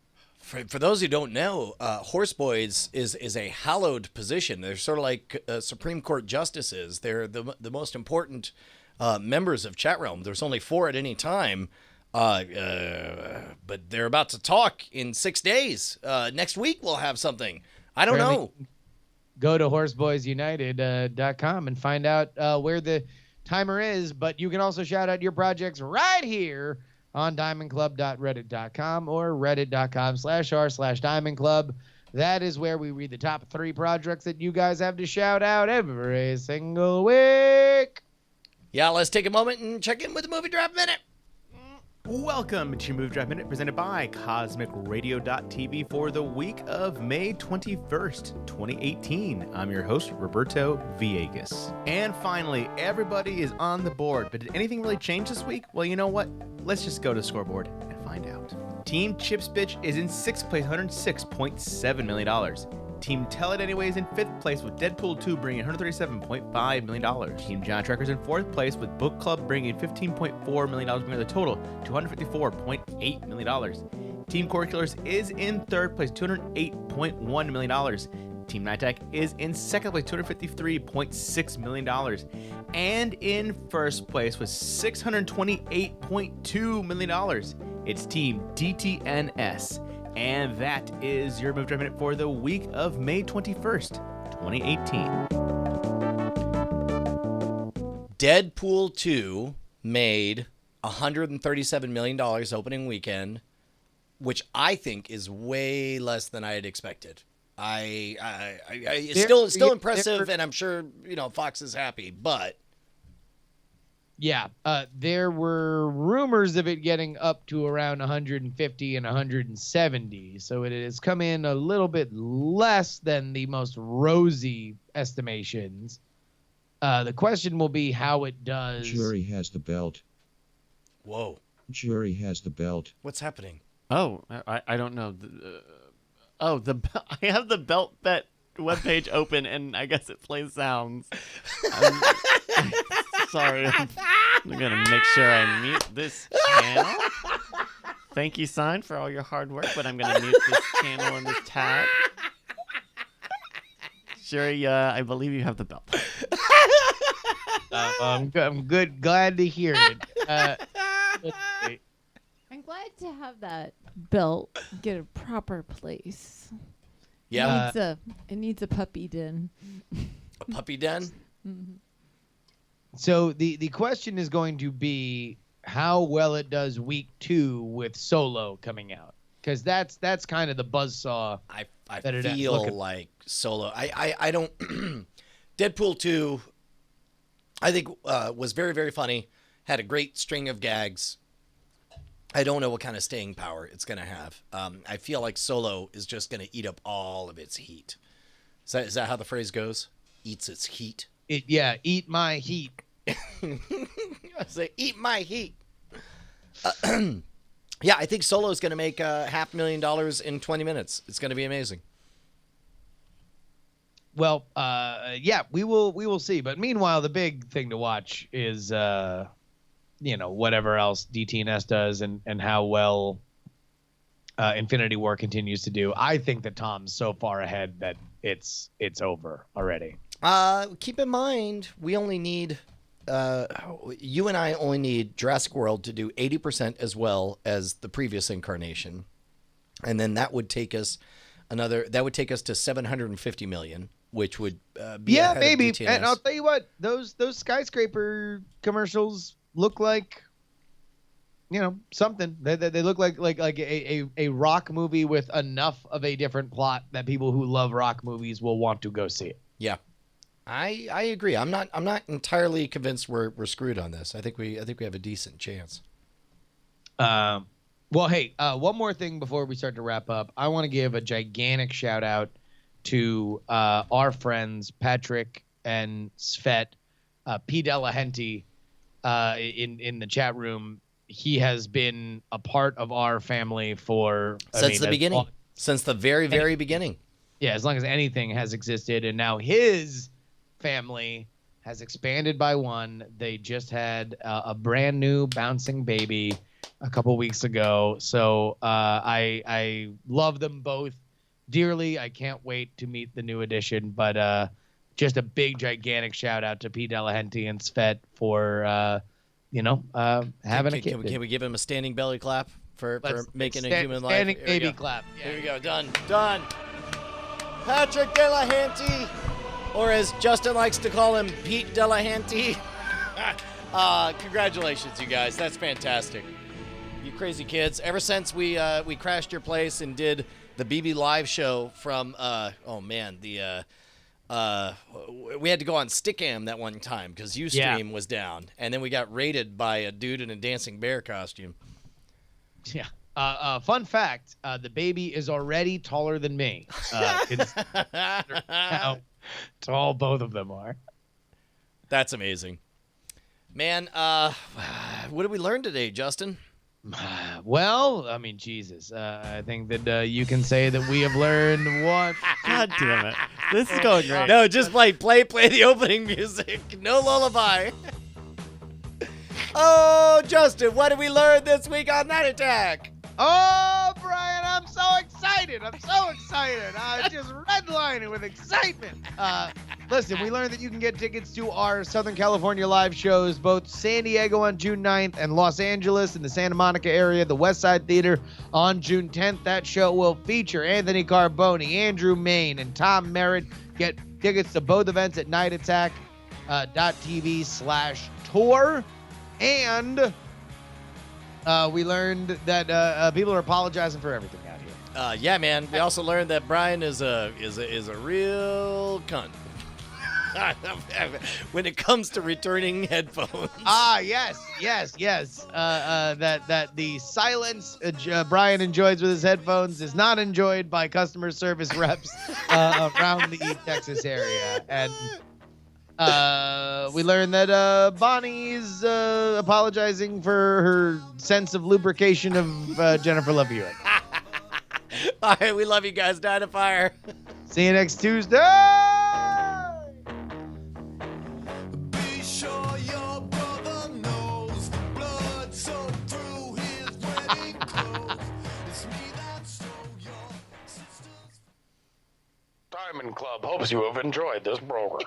For those who don't know, horse boys is a hallowed position. They're sort of like Supreme Court justices. They're the most important members of Chat Realm. There's only 4 at any time, but they're about to talk in 6 days. Next week we'll have something. I don't know. Go to horseboysunited.com and find out where the timer is, but you can also shout out your projects right here on diamondclub.reddit.com or reddit.com/r/diamondclub. That is where we read the top 3 projects that you guys have to shout out every single week. Yeah, let's take a moment and check in with the Movie Draft Minute. Welcome to your Movie Draft Minute, presented by CosmicRadio.tv for the week of May 21st, 2018. I'm your host, Roberto Villegas. And finally, everybody is on the board. But did anything really change this week? Well, you know what? Let's just go to the scoreboard and find out. Team Chips Bitch is in 6th place, $106.7 million. Team Tell It Anyway is in 5th place with Deadpool 2 bringing $137.5 million. Team John Trekker is in 4th place with Book Club bringing $15.4 million, bringing the total to $154.8 million. Team Core Killers is in 3rd place, $208.1 million. Team Night Attack is in 2nd place, $253.6 million. And in 1st place with $628.2 million, it's Team DTNS. And that is your Movie Draft Minute for the week of May 21st, 2018. Deadpool 2 made $137 million opening weekend, which I think is way less than I had expected. It's still impressive, and I'm sure Fox is happy, but yeah, there were rumors of it getting up to around 150 and 170, so it has come in a little bit less than the most rosy estimations. The question will be how it does. Jury has the belt. Whoa. Jury has the belt. What's happening? Oh, I don't know. I have the Belt Bet webpage open, and I guess it plays sounds. Sorry, I'm gonna make sure I mute this channel. Thank you, Sign, for all your hard work, but I'm gonna mute this channel and this tab. Sherry, I believe you have the belt. I'm good. Glad to hear it. I'm glad to have that belt get a proper place. Yeah. It needs a puppy den. A puppy den? Mm-hmm. So the question is going to be how well it does week 2 with Solo coming out, because that's kind of the buzzsaw. I feel like Solo. I don't. Deadpool 2. I think was very, very funny. Had a great string of gags. I don't know what kind of staying power it's going to have. I feel like Solo is just going to eat up all of its heat. Is that how the phrase goes? Eats its heat? Eat my heat. I say, eat my heat. Yeah, I think Solo is going to make $500,000 in 20 minutes. It's going to be amazing. Well, yeah, we will see. But meanwhile, the big thing to watch is whatever else DTNS does and how well Infinity War continues to do. I think that Tom's so far ahead that it's over already. Keep in mind, we only need you and I only need Jurassic World to do 80% as well as the previous incarnation, and then that would take us to 750 million, which would be ahead of maybe. DTNS. And I'll tell you what, those skyscraper commercials look like something. They look like a rock movie with enough of a different plot that people who love rock movies will want to go see it. Yeah. I agree. I'm not entirely convinced we're screwed on this. I think we have a decent chance. Well, hey, one more thing before we start to wrap up. I want to give a gigantic shout out to our friends Patrick and Svet, P. Delahunty, in the chat room. He has been a part of our family since the beginning, since the very, very beginning. Yeah, as long as anything has existed, and now his family has expanded by one. They just had a brand new bouncing baby a couple weeks ago. So I love them both dearly. I can't wait to meet the new addition. But just a big, gigantic shout out to P. Delahunty and Svet for having a kid. Can we give him a standing belly clap for making a human life? Standing baby clap. Yeah. Here we go. Done. Patrick Delahunty, or as Justin likes to call him, Pete Delahunty. Congratulations, you guys. That's fantastic. You crazy kids. Ever since we crashed your place and did the BB Live show from, we had to go on Stickam that one time because Ustream was down. And then we got raided by a dude in a dancing bear costume. Yeah. Fun fact, the baby is already taller than me. It's how tall both of them are. That's amazing. Man, what did we learn today, Justin? Well, I mean, Jesus. I think that you can say that we have learned what. God damn it. This is going great. No, just play the opening music. No lullaby. Oh, Justin, what did we learn this week on Night Attack? Oh, Brian, I'm so excited. I'm just redlining with excitement. Listen, we learned that you can get tickets to our Southern California live shows, both San Diego on June 9th and Los Angeles in the Santa Monica area, the West Side Theater on June 10th. That show will feature Anthony Carboni, Andrew Main, and Tom Merritt. Get tickets to both events at nightattack.tv/tour. And we learned that people are apologizing for everything out here. Yeah, man. We also learned that Brian is a real cunt when it comes to returning headphones. Yes. That the silence Brian enjoys with his headphones is not enjoyed by customer service reps around the Texas area. And we learned that Bonnie's apologizing for her sense of lubrication of Jennifer Love Hewitt. All right, we love you guys. Die to fire. See you next Tuesday. Be sure your brother knows blood soaked through his wedding clothes. It's me that stole your sister's. Diamond Club hopes you have enjoyed this program.